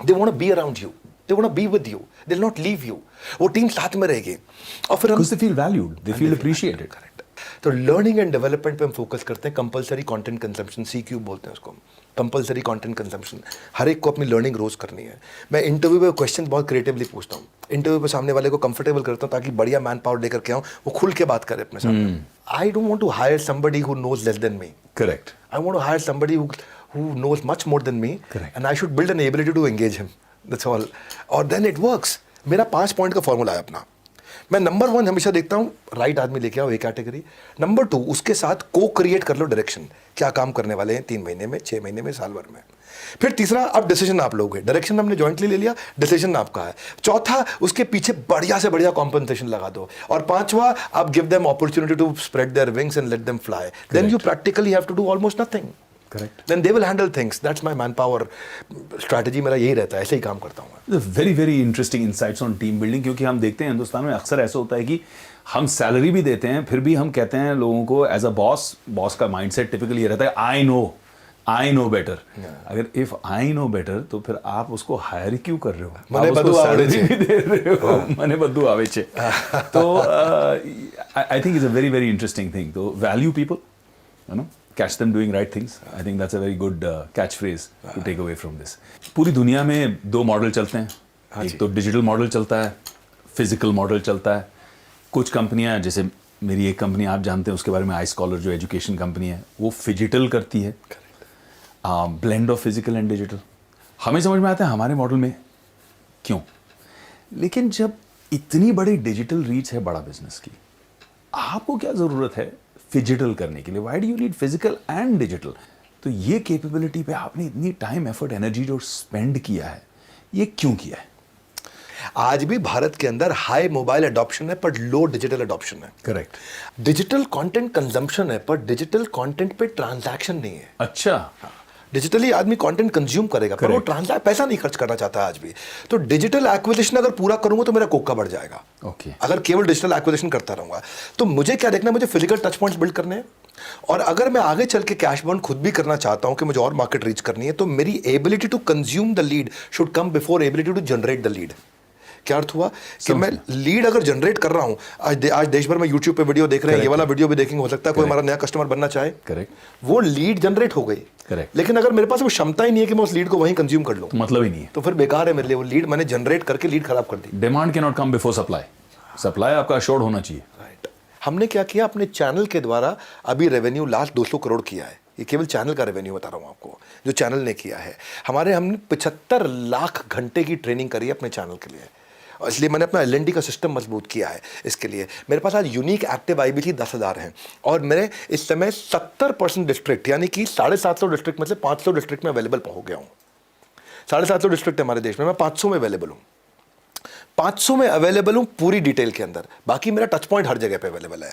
they want to be around you, they want to be with you, they will not leave you. वो team साथ में रहेगी और फिर हम Because they feel valued, they feel appreciated. Correct. तो learning and development पे हम फोकस करते हैं। कंपलसरी कंटेंट कंजम्पशन, CQ बोलते हैं उसको, कंपलसरी कंटेंट कंजम्पशन। हर एक को अपनी लर्निंग रोज करनी है। मैं इंटरव्यू पे क्वेश्चन बहुत क्रिएटिवली पूछता हूँ। इंटरव्यू पे सामने वाले को कंफर्टेबल करता हूँ ताकि बढ़िया मैन पावर लेकर के आऊँ, वो खुल के बात करे अपने सामने। I don't want to hire somebody who knows less than me. Correct. I want to hire somebody who knows much more than me. Correct. And I should build an ability to engage him. That's all. और then it works. मेरा 5 point का formula है अपना। मैं number 1 हमेशा देखता हूँ, right आदमी लेके आओ, एक कैटेगरी। नंबर 2, उसके साथ को क्रिएट कर लो डायरेक्शन, क्या काम करने वाले हैं 3 महीने में, 6 महीने में, साल भर में। फिर तीसरा, अब डिसीजन आप लोगे, डायरेक्शन हमने जॉइंटली ले लिया, डिसीजन आपका है। चौथा, उसके पीछे बढ़िया से बढ़िया कॉम्पनसेशन लगा दो। और 5वां, आप give them opportunity to spread their wings and let them fly. Then you practically have to do almost nothing. Correct. Then they will handle things. That's my manpower strategy. मेरा यही रहता है, ऐसे ही काम करता हूँ मैं। Very very interesting insights on team building, क्योंकि हम देखते हैं हिंदुस्तान में अक्सर ऐसा होता है कि हम सैलरी भी देते हैं, फिर भी हम कहते हैं लोगों को एज अ बॉस का माइंडसेट टिपिकली ये रहता है, आई नो बेटर। अगर इफ आई नो बेटर तो फिर आप उसको हायर क्यों कर रहे हो? मने आप उसको बदू आवे salary छे। भी दे रहे हो, मने बदू आवे छे। तो I think it's a very very interesting thing. तो value people, you know, catch them doing right things. I think that's a very good catchphrase to take away from this. पूरी दुनिया में 2 मॉडल चलते हैं, एक तो डिजिटल मॉडल चलता है, फिजिकल मॉडल चलता है। कुछ कंपनियां, जैसे मेरी एक कंपनी आप जानते हैं उसके बारे में, आई स्कॉलर जो एजुकेशन कंपनी है, वो फिजिटल करती है, blend of physical and digital. हमें समझ में आता है हमारे मॉडल में क्यों, लेकिन जब इतनी बड़ी डिजिटल रीच है बड़ा बिजनेस की, आपको क्या ज़रूरत है फिजिटल करने के लिए? Why do you need physical and digital? तो ये कैपेबिलिटी पे आपने इतनी टाइम, एफर्ट, एनर्जी जो स्पेंड किया है, ये क्यों किया है? आज भी भारत के अंदर हाई मोबाइल अडॉप्शन है पर लो डिजिटल अडॉप्शन है। करेक्ट। डिजिटल कंटेंट कंजम्पशन है पर डिजिटल कंटेंट पे ट्रांजैक्शन नहीं है। अच्छा। डिजिटली आदमी कंटेंट कंज्यूम करेगा पर वो ट्रांसफर पैसा नहीं खर्च करना चाहता आज भी। तो डिजिटल एक्विजिशन अगर पूरा करूंगा तो मेरा कोका बढ़ जाएगा। ओके। अगर केवल डिजिटल एक्विजिशन करता रहूंगा तो मुझे क्या देखना है, मुझे फिजिकल टच पॉइंट्स बिल्ड करने हैं। और अगर मैं आगे चल के कैश बर्न खुद भी करना चाहता हूं कि मुझे और मार्केट रीच करनी है, तो मेरी ability to consume the lead should come before ability to generate the lead. क्या अर्थ हुआ कि मैं लीड अगर जनरेट कर रहा हूं, आज देश भर में यूट्यूब पे वीडियो देख रहे हैं, ये वाला वीडियो भी देखेंगे, हो सकता है कोई हमारा नया कस्टमर बनना चाहे, करेक्ट, वो लीड जनरेट हो गई, करेक्ट। लेकिन अगर मेरे पास वो क्षमता ही नहीं है कि मैं उस लीड को वहीं कंज्यूम कर लूं, मतलब ही नहीं है। तो फिर बेकार है मेरे लिए। वो लीड मैंने जनरेट करके लीड खराब कर दी। Demand can not come before supply, supply आपका अश्योर्ड होना चाहिए। राइट। हमने क्या किया, अपने चैनल के द्वारा अभी रेवेन्यू लास्ट 200 करोड़ किया है। ये केवल चैनल का रेवेन्यू बता रहा हूँ आपको, जो चैनल ने किया है। हमने 75 लाख घंटे की ट्रेनिंग करी है अपने चैनल के लिए, और इसलिए मैंने अपना LND का सिस्टम मजबूत किया है। इसके लिए मेरे पास आज यूनिक एक्टिव IBC 10,000 हैं, और मेरे इस समय 70% डिस्ट्रिक्ट, यानी कि 750 डिस्ट्रिक्ट में से 500 डिस्ट्रिक्ट में अवेलेबल हो गया हूँ। 750 डिस्ट्रिक्ट है हमारे देश में, मैं 500 में अवेलेबल हूँ। 500 में अवेलेबल हूँ पूरी डिटेल के अंदर, बाकी मेरा टच पॉइंट हर जगह पे अवेलेबल है।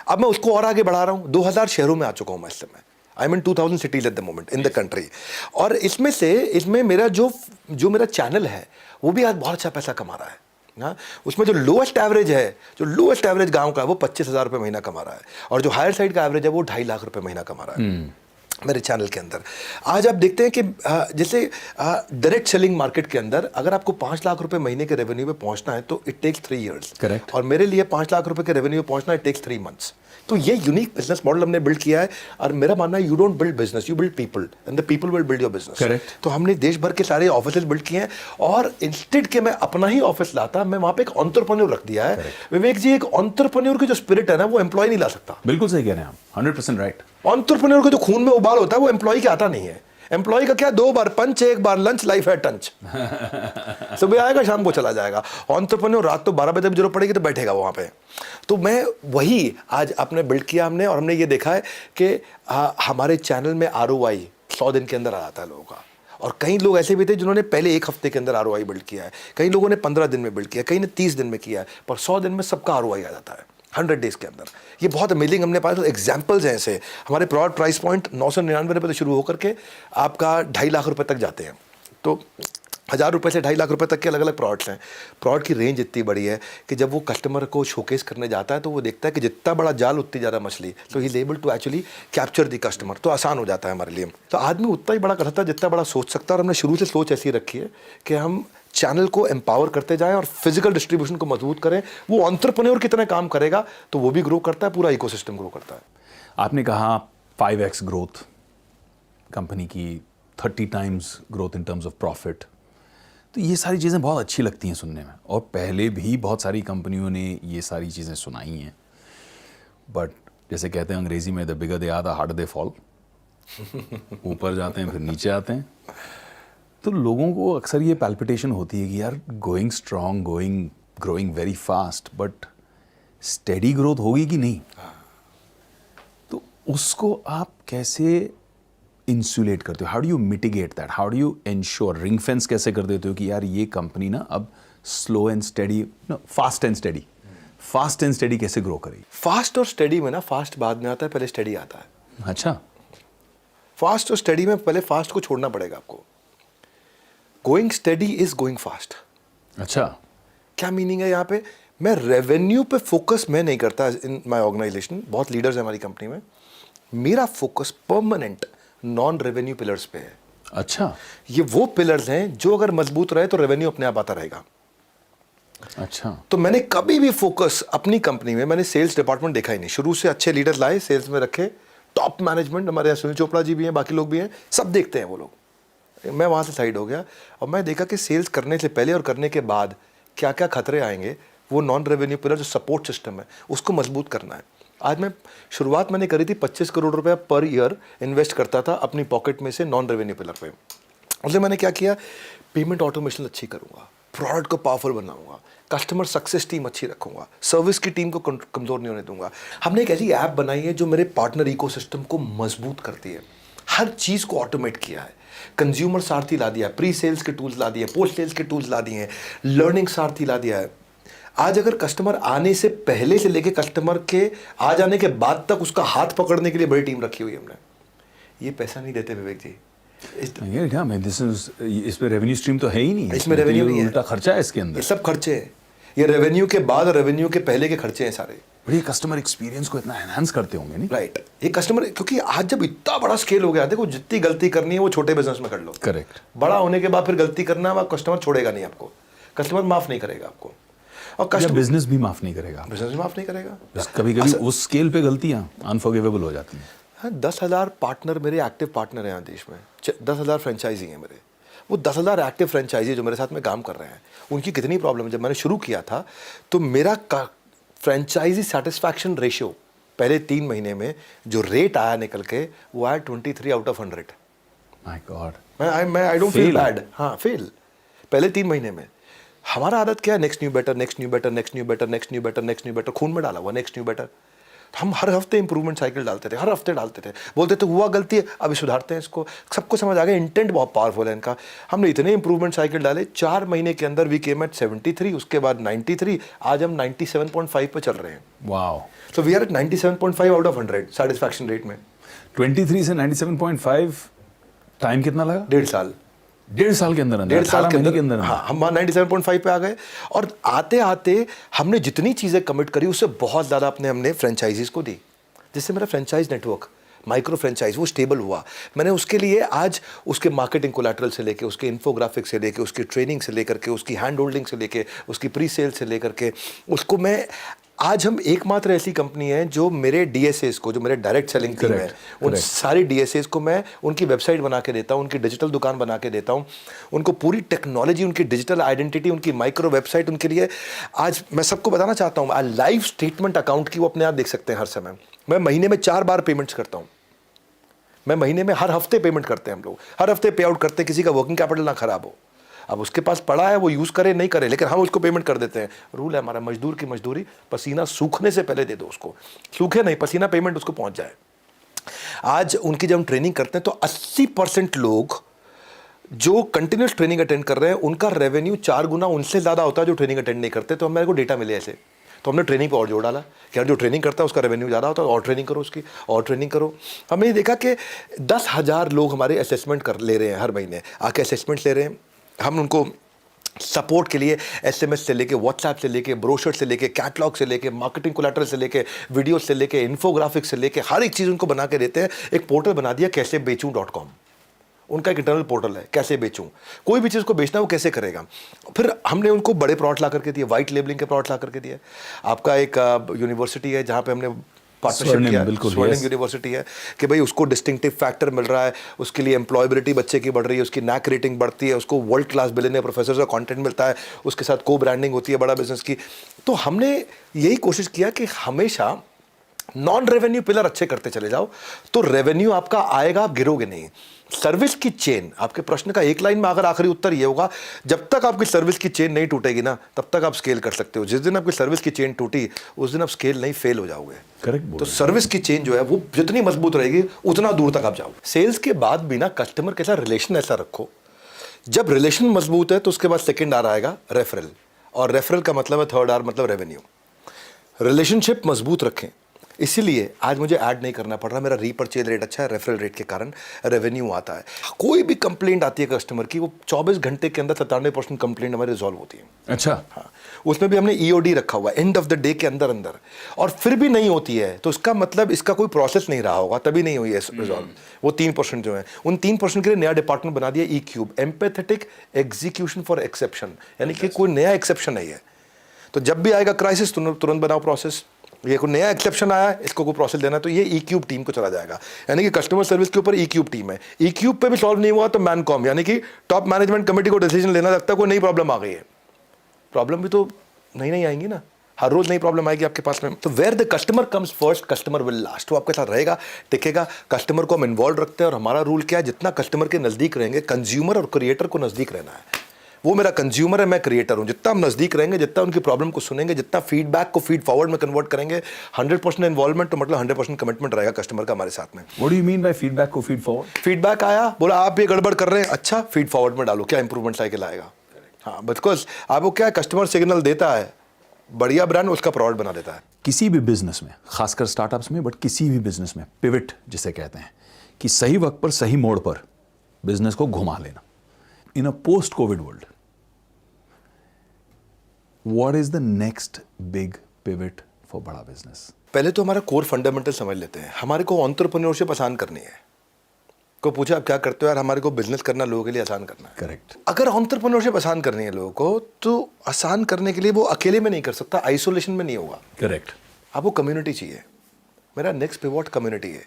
अब मैं उसको और आगे बढ़ा रहा हूँ। 2000 शहरों में आ चुका हूँ मैं इस समय। I mean 2000 cities at the moment in the country. और इसमें मेरा जो मेरा चैनल है वो भी आज बहुत अच्छा पैसा कमा रहा है। हाँ, उसमें जो लोएस्ट एवरेज गांव का है वो 25,000 रुपये महीना कमा रहा है, और जो हायर साइड का एवरेज है वो 2.5 लाख रुपये महीना कमा रहा है मेरे चैनल के अंदर। आज आप देखते हैं कि जैसे डायरेक्ट सेलिंग मार्केट के अंदर अगर आपको 5 लाख रुपए महीने के रेवेन्यू पे पहुंचना है तो इट टेक्स 3 इयर्स। करेक्ट। और मेरे लिए 5 लाख रुपए के रेवेन्यू पे पहुंचना इट टेक्स 3 मंथ्स। तो ये यूनिक बिजनेस मॉडल हमने बिल्ड किया है, और मेरा मानना है you don't build business, you build people, and the people will build your business. Correct. तो हमने देश भर के सारे ऑफिस बिल्ड किए हैं, और इंस्टेड के मैं अपना ही ऑफिस लाता, मैं वहां पे एक एंटरप्रेन्योर रख दिया है। विवेक जी, एक एंटरप्रेन्योर की जो स्पिरिट है ना, वो एम्प्लॉय नहीं ला सकता। बिल्कुल सही कह रहे हैं आप, 100% राइट। एंटरप्रेन्योर का जो खून में उबाल होता है वो एम्प्लॉय के आता नहीं है। एम्प्लॉय का क्या, 2 बार पंच, 1 बार लंच, लाइफ है टंच। सुबह आएगा शाम को चला जाएगा। एंटरप्रेन्योर रात तो 12 बजे भी जरूरत पड़ेगी तो बैठेगा वहां पे। तो मैं वही आज आपने बिल्ड किया हमने, और हमने ये देखा है कि हमारे चैनल में ROI 100 दिन के अंदर आ जाता है लोगों का। और कई लोग ऐसे भी थे जिन्होंने पहले 1 हफ्ते के अंदर ROI बिल्ड किया है, कई लोगों ने 15 दिन में बिल्ड किया, कई ने 30 दिन में किया है, पर 100 दिन में सबका ROI आ जाता है 100 डेज के अंदर। ये बहुत अमेजिंग, हमने पास एग्जाम्पल्स हैं ऐसे। हमारे प्रोडक्ट प्राइस पॉइंट 999 रुपये से शुरू होकर के आपका 2.5 लाख रुपए तक जाते हैं। तो 1000 रुपये से 2.5 लाख रुपए तक के अलग अलग प्रोडक्ट्स हैं। प्रोडक्ट की रेंज इतनी बड़ी है कि जब वो कस्टमर को शोकेस करने जाता है तो वो देखता है कि जितना बड़ा जाल उतनी ज़्यादा मछली, तो he is able to actually capture the customer. तो आसान हो जाता है हमारे लिए। तो आदमी उतना ही बड़ा करता है जितना बड़ा सोच सकता है, और हमने शुरू से सोच ऐसी रखी है कि हम चैनल को एम्पावर करते जाएं और फिजिकल डिस्ट्रीब्यूशन को मजबूत करें। वो एंटरप्रेन्योर की तरह काम करेगा तो वो भी ग्रो करता है, पूरा इकोसिस्टम ग्रो करता है। आपने कहा 5x ग्रोथ कंपनी की, 30 times growth in terms of profit. तो ये सारी चीज़ें बहुत अच्छी लगती हैं सुनने में, और पहले भी बहुत सारी कंपनियों ने ये सारी चीज़ें सुनाई हैं। बट जैसे कहते हैं अंग्रेजी में, the bigger they are the harder they fall. ऊपर जाते हैं फिर नीचे आते हैं। तो लोगों को अक्सर ये पैल्पिटेशन होती है कि यार going strong, growing very fast, but steady growth होगी कि नहीं। तो उसको आप कैसे इंसुलेट करते हो? How do you mitigate that? How do you ensure, ring fence कैसे कर देते हो कि यार ये कंपनी ना अब slow and steady, fast and steady कैसे ग्रो करेगी? फास्ट और स्टडी में ना, फास्ट बाद में आता है, पहले स्टडी आता है। अच्छा। फास्ट और स्टडी में पहले फास्ट को छोड़ना पड़ेगा आपको। Going study is going fast. अच्छा। क्या मीनिंग है यहाँ पे? मैं रेवेन्यू पे फोकस मैं नहीं करता इन माय ऑर्गेनाइजेशन। बहुत लीडर्स हैं हमारी कंपनी में। मेरा focus permanent non revenue pillars पे है। अच्छा। ये वो पिलर्स हैं जो अगर मजबूत रहे तो रेवेन्यू अपने आप आता रहेगा। अच्छा। तो मैंने कभी भी फोकस अपनी कंपनी में, मैंने सेल्स डिपार्टमेंट देखा ही नहीं। शुरू से अच्छे लीडर्स लाए, सेल्स में रखे, टॉप मैनेजमेंट, हमारे यहाँ सुनील चोपड़ा जी भी हैं, बाकी लोग भी हैं, सब देखते हैं वो लोग। मैं वहाँ से साइड हो गया और मैं देखा कि सेल्स करने से पहले और करने के बाद क्या क्या खतरे आएंगे। वो नॉन रेवेन्यू पिलर जो सपोर्ट सिस्टम है उसको मजबूत करना है। आज शुरुआत मैंने करी थी 25 करोड़ रुपया पर ईयर इन्वेस्ट करता था अपनी पॉकेट में से नॉन रेवेन्यू पिलर पे। उससे मैंने क्या किया, पेमेंट ऑटोमेशन अच्छी करूँगा, प्रोडक्ट को पावरफुल बनाऊंगा, कस्टमर सक्सेस टीम अच्छी रखूंगा, सर्विस की टीम को कमज़ोर नहीं होने दूंगा। हमने एक ऐसी ऐप बनाई है जो मेरे पार्टनर इकोसिस्टम को मजबूत करती है। हर चीज़ को ऑटोमेट किया है। कंज्यूमर सारथी ला दिया, प्री सेल्स के टूल्स ला दिए, पोस्ट सेल्स के टूल्स ला दिए हैं, लर्निंग सारथी ला दिया है। आज अगर कस्टमर आने से पहले से लेके कस्टमर के आ जाने के बाद तक उसका हाथ पकड़ने के लिए बड़ी टीम रखी हुई है हमने। ये पैसा नहीं देते विवेक जी, ये क्या मैं दिस इज इस पे रेवेन्यू स्ट्रीम तो है ही नहीं, इसमें तो revenue ये नहीं है। उल्टा खर्चा है इसके ये अंदर। सब खर्चे हैं, ये रेवेन्यू के बाद और रेवेन्यू के पहले के खर्चे हैं सारे। बड़ी कस्टमर एक्सपीरियंस को इतना एनहांस करते होंगे नहीं? राइट, ये कस्टमर, क्योंकि आज जब इतना बड़ा स्केल हो गया, देखो जितनी गलती करनी है वो छोटे बिजनेस में कर लो। करेक्ट। बड़ा होने के बाद फिर गलती करना, वह कस्टमर छोड़ेगा नहीं आपको, कस्टमर माफ नहीं करेगा आपको, और या कस्टमर बिजनेस भी माफ नहीं करेगा। बिजनेस भी माफ नहीं करेगा। कभी कभी उस स्केल पे गलतियां अनफॉरगिवेबल हो जाती हैं। हाँ, 10,000 पार्टनर मेरे एक्टिव पार्टनर हैं यहाँ देश में, 10,000 फ्रेंचाइजी हैं मेरे। वो 10,000 एक्टिव फ्रेंचाइजी जो मेरे साथ में काम कर रहे हैं, उनकी कितनी प्रॉब्लम है। जब मैंने शुरू किया था तो मेरा फ्रेंचाइजी सेटिस्फैक्शन रेशियो पहले 3 महीने में जो रेट आया निकल के, वो आया 23 out of 100। My God. I don't feel Fail. Bad. हाँ, फेल पहले 3 महीने में। हमारा आदत क्या है, next new better, next new better, next new better, next new better, next new better, खून में डाला हुआ नेक्स्ट न्यू बेटर। हम हर हफ्ते इंप्रूवमेंट साइकिल डालते थे, हर हफ्ते डालते थे, बोलते थे हुआ गलती है अभी सुधारते हैं इसको। सबको समझ आ गया इंटेंट बहुत पावरफुल है इनका। हमने इतने इंप्रूवमेंट साइकिल डाले, 4 महीने के अंदर वी केम एट 73, उसके बाद 93, आज हम 97.5 पे चल रहे हैं। Wow. So we are at 97.5 out of 100 satisfaction rate में। 23 से 97.5 टाइम कितना लगा? 1.5 साल। 1.5 साल के अंदर 1.5 साल के अंदर अंदर हाँ, हम 97.5 पे आ गए। और आते आते हमने जितनी चीज़ें कमिट करी उससे बहुत ज़्यादा हमने फ्रेंचाइजीज को दी, जिससे मेरा फ्रेंचाइज नेटवर्क, माइक्रो फ्रेंचाइज, वो स्टेबल हुआ। मैंने उसके लिए आज उसके मार्केटिंग कोलैटरल से लेके, उसके इन्फोग्राफिक्स से लेके, उसकी ट्रेनिंग से लेकर के, उसकी हैंड होल्डिंग से लेके, उसकी प्री सेल से लेकर के, उसको मैं आज हम एकमात्र ऐसी कंपनी है जो मेरे DSAs को, जो मेरे डायरेक्ट सेलिंग टीम है, उन सारी DSAs को मैं उनकी वेबसाइट बना के देता हूँ, उनकी डिजिटल दुकान बना के देता हूँ, उनको पूरी टेक्नोलॉजी, उनकी डिजिटल आइडेंटिटी, उनकी माइक्रो वेबसाइट उनके लिए। आज मैं सबको बताना चाहता हूँ, लाइव स्टेटमेंट अकाउंट की वो अपने आप देख सकते हैं हर समय। मैं महीने में 4 बार पेमेंट्स करता हूँ। मैं महीने में हर हफ्ते पेमेंट करते हैं हम लोग, हर हफ्ते पे आउट करते हैं, किसी का वर्किंग कैपिटल ना खराब हो। अब उसके पास पड़ा है, वो यूज़ करे नहीं करे, लेकिन हम उसको पेमेंट कर देते हैं। रूल है हमारा, मजदूर की मजदूरी, पसीना सूखने से पहले दे दो उसको, सूखे नहीं, पसीना पेमेंट उसको पहुंच जाए। आज उनकी जब हम ट्रेनिंग करते हैं तो 80% लोग जो कंटिन्यूस ट्रेनिंग अटेंड कर रहे हैं, उनका रेवेन्यू 4 गुना उनसे ज़्यादा होता है जो ट्रेनिंग अटेंड नहीं करते। तो मेरे को डेटा मिले ऐसे, तो हमने ट्रेनिंग पे और जोड़ डाला कि यार जो ट्रेनिंग करता है उसका रेवेन्यू ज़्यादा होता है, और ट्रेनिंग करो उसकी, और ट्रेनिंग करो। हमने ये देखा कि 10,000 लोग हमारे असेसमेंट कर ले रहे हैं, हर महीने आके असेसमेंट ले रहे हैं। हम उनको सपोर्ट के लिए SMS से लेके, WhatsApp से लेके, ब्रोशर से लेके, कैटलॉग से लेके, मार्केटिंग कोलैटरल से लेके, वीडियो से लेके, इन्फोग्राफिक्स से लेके, हर एक चीज़ उनको बना के देते हैं। एक पोर्टल बना दिया कैसे बेचूं.com, उनका एक इंटरनल पोर्टल है, कैसे बेचूं। कोई भी चीज़ को बेचना वो कैसे करेगा। फिर हमने उनको बड़े प्रोडक्ट ला करके दिए, वाइट लेबलिंग के प्रोडक्ट ला करके दिए। आपका एक यूनिवर्सिटी है जहाँ पे हमने पार्टनरशिप किया, स्वर्णिम यूनिवर्सिटी है, कि भाई उसको डिस्टिंक्टिव फैक्टर मिल रहा है, उसके लिए एम्प्लॉयबिलिटी बच्चे की बढ़ रही है, उसकी नैक रेटिंग बढ़ती है, उसको वर्ल्ड क्लास बिलियनियर प्रोफेसर का कंटेंट मिलता है, उसके साथ को ब्रांडिंग होती है बड़ा बिजनेस की। तो हमने यही कोशिश किया कि हमेशा नॉन रेवेन्यू पिलर अच्छे करते चले जाओ, तो रेवेन्यू आपका आएगा, आप गिरोगे नहीं। सर्विस की चेन, आपके प्रश्न का एक लाइन में अगर आखिरी उत्तर ये होगा, जब तक आपकी सर्विस की चेन नहीं टूटेगी ना, तब तक आप स्केल कर सकते हो। जिस दिन आपकी सर्विस की चेन टूटी, उस दिन आप स्केल नहीं, फेल हो जाओगे। करेक्ट। तो सर्विस की चेन जो है वो जितनी मजबूत रहेगी उतना दूर तक आप जाओ। सेल्स के बाद भी ना कस्टमर के साथ रिलेशन ऐसा रखो, जब रिलेशन मजबूत है तो उसके बाद सेकेंड आर आएगा रेफरल, और रेफरल का मतलब है थर्ड आर मतलब रेवेन्यू। रिलेशनशिप मजबूत रखें, इसीलिए आज मुझे ऐड नहीं करना पड़ रहा, मेरा रीपर्चेज रेट अच्छा है, रेफरल रेट के कारण रेवेन्यू आता है। कोई भी कंप्लेंट आती है कस्टमर की, वो 24 घंटे के अंदर 97% कंप्लेंट हमारी रिजॉल्व होती है। अच्छा। हाँ, उसमें भी हमने EOD रखा हुआ है, एंड ऑफ द डे के अंदर अंदर। और फिर भी नहीं होती है तो इसका मतलब इसका कोई प्रोसेस नहीं रहा होगा, तभी नहीं हुई है रिजॉल्व। वो 3% जो है, उन 3% के लिए नया डिपार्टमेंट बना दिया E-Cube, empathetic execution for exception, यानी कि कोई नया एक्सेप्शन नहीं है। तो जब भी आएगा क्राइसिस, तुरंत बनाओ प्रोसेस। ये कोई नया एक्सेप्शन आया, इसको कोई प्रोसेस देना, तो ये E-Cube टीम को चला जाएगा। यानी कि कस्टमर सर्विस के ऊपर E-Cube टीम है। E-Cube पे भी सॉल्व नहीं हुआ तो मैनकॉम, यानी कि टॉप मैनेजमेंट कमेटी को डिसीजन लेना लगता है कोई नई प्रॉब्लम आ गई है। प्रॉब्लम भी तो नई आएंगी ना, हर रोज नई प्रॉब्लम आएगी आपके पास में। तो where the customer comes first, customer will last. वो आपके साथ रहेगा, टिकेगा। कस्टमर को हम इन्वॉल्व रखते हैं, और हमारा रूल क्या है, जितना कस्टमर के नजदीक रहेंगे, कंज्यूमर और क्रिएटर को नजदीक रहना है। वो मेरा कंज्यूमर है, मैं क्रिएटर हूं। जितना हम नजदीक रहेंगे, जितना उनकी प्रॉब्लम को सुनेंगे, जितना फीडबैक को फीड फॉरवर्ड में कन्वर्ट करेंगे, 100% इन्वॉल्वमेंट, तो मतलब 100% कमिटमेंट रहेगा कस्टमर का हमारे साथ में। What do you mean by feedback को फीड फॉरवर्ड? फीडबैक आया, बोला आप ये गड़बड़ कर रहे हैं, अच्छा फीड फॉरवर्ड में डालो, क्या इंप्रूवमेंट साइकिल आएगा। हाँ, बिकॉज आपको क्या है, कस्टमर सिग्नल देता है, बढ़िया ब्रांड उसका प्रोडक्ट बना देता है। किसी भी बिजनेस में, खासकर स्टार्टअप्स में, बट किसी भी बिजनेस में पिवट जिसे कहते हैं, कि सही वक्त पर सही मोड़ पर बिजनेस को घुमा लेना. In a post covid world, what is the next big pivot for बड़ा बिजनेस? पहले तो हमारा कोर फंडामेंटल समझ लेते हैं. हमारे को एंटरप्रेन्योरशिप आसान करनी है. को पूछा आप क्या करते हो यार, हमारे को बिजनेस करना लोगों के लिए आसान करना है. करेक्ट. अगर एंटरप्रेन्योरशिप आसान करनी है लोगों को, तो आसान करने के लिए वो अकेले में नहीं कर सकता, आइसोलेशन में नहीं होगा. करेक्ट. आपको कम्युनिटी चाहिए. मेरा नेक्स्ट पिवट कम्युनिटी है.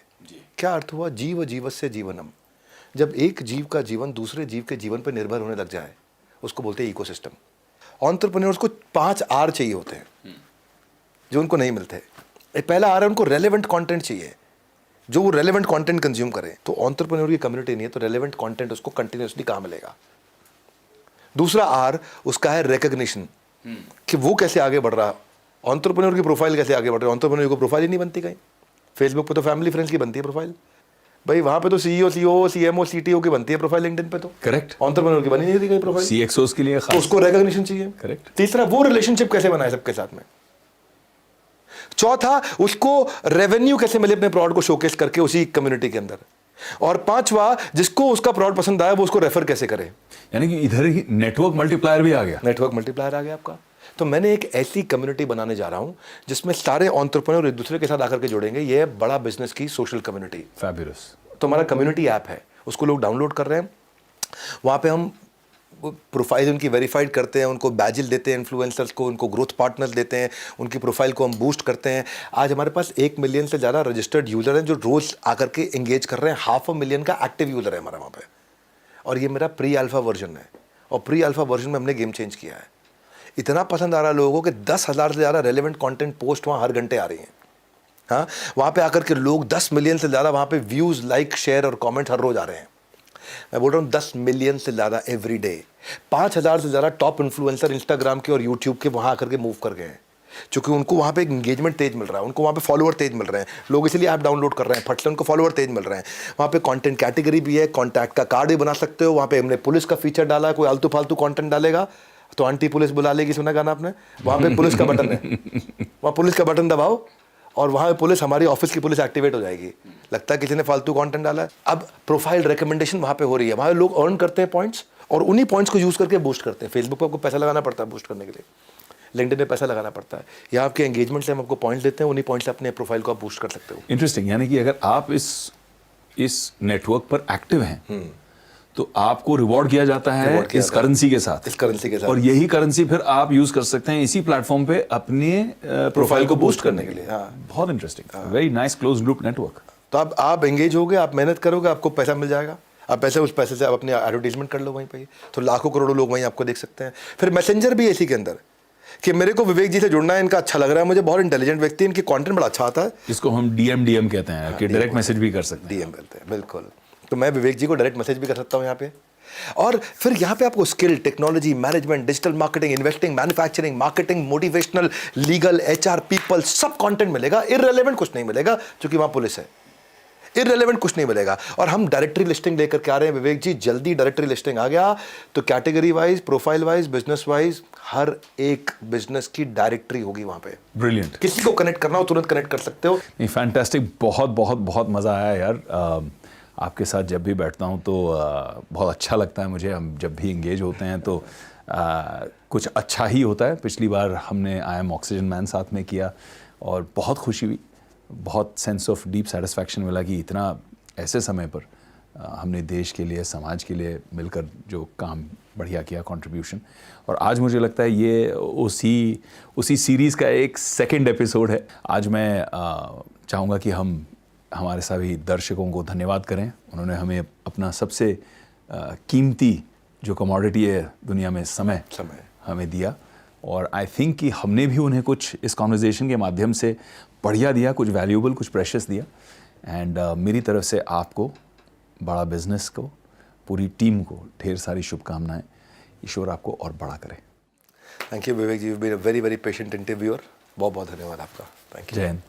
क्या अर्थ हुआ? जीव जीवस्य जीवनम. जब एक जीव का जीवन दूसरे जीव के जीवन पर निर्भर होने लग जाए, उसको बोलते हैं इकोसिस्टम. एंटरप्रेन्योर्स को 5 आर चाहिए होते हैं जो उनको नहीं मिलते. पहला आर है, उनको रेलेवेंट कंटेंट चाहिए, जो वो रेलेवेंट कंटेंट कंज्यूम करे. तो एंटरप्रेन्योर की कम्युनिटी नहीं है तो रेलेवेंट कंटेंट उसको कंटिन्यूअसली कहाँ मिलेगा. दूसरा आर उसका है रिकग्निशन, कि वो कैसे आगे बढ़ रहा. एंटरप्रेन्योर की प्रोफाइल कैसे आगे बढ़ रही है. एंटरप्रेन्योर की प्रोफाइल ही नहीं बनती कहीं. फेसबुक पे तो फैमिली फ्रेंड्स की बनती है प्रोफाइल भाई, वहां पे तो सीईओ सीओ सीएमओ सीटीओ की बनती है प्रोफाइल. लिंक्डइन पे तो करेक्ट. एंटरप्रेन्योर की बनी नहीं थी कहीं प्रोफाइल. सीएक्सओस के लिए तो खास. उसको रिकग्निशन चाहिए. करेक्ट. तीसरा वो रिलेशनशिप कैसे बनाए सबके साथ में. चौथा उसको रेवेन्यू कैसे मिले अपने प्रोडक्ट को शोकेस करके उसी कम्युनिटी के अंदर. और पांचवा जिसको उसका प्रोडक्ट पसंद आया वो उसको रेफर कैसे करे. यानी कि इधर ही नेटवर्क मल्टीप्लायर भी आ गया. नेटवर्क मल्टीप्लायर आ गया आपका. तो मैंने एक ऐसी कम्युनिटी बनाने जा रहा हूं जिसमें सारे एंटरप्रेन्योर एक दूसरे के साथ आकर के जुड़ेंगे. ये है बड़ा बिजनेस की सोशल कम्युनिटी. फैबुलस. तो हमारा कम्युनिटी ऐप है, उसको लोग डाउनलोड कर रहे हैं. वहाँ पे हम प्रोफाइल उनकी वेरीफाइड करते हैं, उनको बैजिल देते हैं इन्फ्लुएंसर्स को, उनको ग्रोथ पार्टनर्स देते हैं, उनकी प्रोफाइल को हम बूस्ट करते हैं. आज हमारे पास 1 मिलियन से ज़्यादा रजिस्टर्ड यूज़र हैं जो रोज़ आकर के एंगेज कर रहे हैं. 500,000 का एक्टिव यूज़र है हमारा वहाँ पे. और ये मेरा प्री अल्फा वर्जन है. और प्री अल्फा वर्जन में हमने गेम चेंज किया है. इतना पसंद आ रहा है लोगों को कि 10,000 से ज़्यादा रेलेवेंट कंटेंट पोस्ट वहाँ हर घंटे आ रही हैं. हाँ, वहाँ पे आकर के लोग 10 मिलियन से ज़्यादा वहाँ पे व्यूज़, लाइक, शेयर और कमेंट हर रोज़ आ रहे हैं. मैं बोल रहा हूँ 10 मिलियन से ज़्यादा एवरी डे. 5,000 से ज़्यादा टॉप इन्फ्लुएंसर इंस्टाग्राम के और यूट्यूब के वहाँ आकर के मूव कर गए हैं, क्योंकि उनको वहाँ पे एक इंगेजमेंट तेज मिल रहा है, उनको वहाँ पे फॉलोअर तेज मिल रहे हैं. लोग इसलिए ऐप डाउनलोड कर रहे हैं, फट से उनको फॉलोअर तेज मिल रहे हैं. वहाँ पे कंटेंट कैटेगरी भी है, कॉन्टैक्ट का कार्ड भी बना सकते हो. वहाँ पे हमने पुलिस का फीचर डाला है. कोई आलतू फालतू कंटेंट डालेगा तो आंटी पुलिस बुला लेगी, सुना गाना आपने. वहाँ पे पुलिस का बटन है, वहाँ पुलिस का बटन दबाओ और वहाँ पे पुलिस, हमारी ऑफिस की पुलिस एक्टिवेट हो जाएगी. लगता है किसी ने फालतू कंटेंट डाला है. अब प्रोफाइल रिकमेंडेशन वहाँ पे हो रही है. वहाँ लोग अर्न करते हैं पॉइंट्स और उन्हीं पॉइंट्स को यूज़ करके बूस्ट करते हैं. फेसबुक पर आपको पैसा लगाना पड़ता है बूस्ट करने के लिए, लिंक्डइन में पैसा लगाना पड़ता है. यहाँ आपके एंगेजमेंट से हम आपको पॉइंट्स देते हैं, उन्हीं पॉइंट्स से अपने प्रोफाइल को आप बूस्ट कर सकते हो. इंटरेस्टिंग. यानी कि अगर आप इस नेटवर्क पर एक्टिव हैं तो आपको रिवॉर्ड किया जाता है इस करेंसी के साथ. इस करेंसी के साथ. और यही करेंसी फिर आप यूज कर सकते हैं इसी प्लेटफॉर्म पे अपने प्रोफाइल को बूस्ट करने के लिए. बहुत interesting. Very nice close loop network. तो आप एंगेज होगे, आप मेहनत करोगे, आपको पैसा मिल जाएगा. आप उस पैसे से आप अपने एडवर्टीजमेंट कर लो वहीं पे, तो लाखों करोड़ों लोग वहीं आपको देख सकते हैं. फिर मैसेंजर भी है इसी के अंदर कि मेरे को विवेक जी से जुड़ना है, इनका अच्छा लग रहा है मुझे, बहुत इंटेलिजेंट व्यक्ति, इनकी कंटेंट बड़ा अच्छा आता है. इसको हम डीएम कहते हैं कि डायरेक्ट मैसेज भी कर सकते हैं. डीएम बोलते हैं, बिल्कुल. तो मैं विवेक जी को डायरेक्ट मैसेज भी कर सकता हूँ यहाँ पे. और फिर यहाँ पे आपको skill, technology, management, digital marketing, investing, manufacturing, marketing, motivational, legal, HR, people, सब कंटेंट मिलेगा. इररिलेवेंट कुछ नहीं मिलेगा क्योंकि वहाँ पुलिस है. इररिलेवेंट कुछ नहीं मिलेगा. और हम डायरेक्टरी लिस्टिंग लेकर के आ रहे हैं विवेक जी. जल्दी डायरेक्टरी लिस्टिंग आ गया तो category wise, profile wise, business wise हर एक बिजनेस की डायरेक्टरी होगी वहाँ पे. ब्रिलियंट. किसी को कनेक्ट करना हो तुरंत कनेक्ट कर सकते हो. फैंटास्टिक. बहुत बहुत बहुत मज़ा आया यार. आपके साथ जब भी बैठता हूँ तो बहुत अच्छा लगता है मुझे. हम जब भी इंगेज होते हैं तो कुछ अच्छा ही होता है. पिछली बार हमने आई एम ऑक्सीजन मैन साथ में किया और बहुत खुशी हुई, बहुत सेंस ऑफ डीप सेटिस्फैक्शन मिला कि इतना ऐसे समय पर हमने देश के लिए, समाज के लिए मिलकर जो काम बढ़िया किया, कंट्रीब्यूशन. और आज मुझे लगता है ये उसी सीरीज़ का एक सेकंड एपिसोड है. आज मैं चाहूँगा कि हम हमारे सभी दर्शकों को धन्यवाद करें. उन्होंने हमें अपना सबसे कीमती जो कमोडिटी है दुनिया में, समय हमें दिया. और आई थिंक कि हमने भी उन्हें कुछ इस कॉन्वर्जेशन के माध्यम से बढ़िया दिया, कुछ वैल्यूएबल, कुछ प्रेशियस दिया. एंड मेरी तरफ से आपको, बड़ा बिजनेस को, पूरी टीम को ढेर सारी शुभकामनाएं. ईश्वर आपको और बड़ा करे. Thank you Vivek ji. You been a very very patient interviewer. बहुत बहुत धन्यवाद आपका. Thank you. जय हिंद.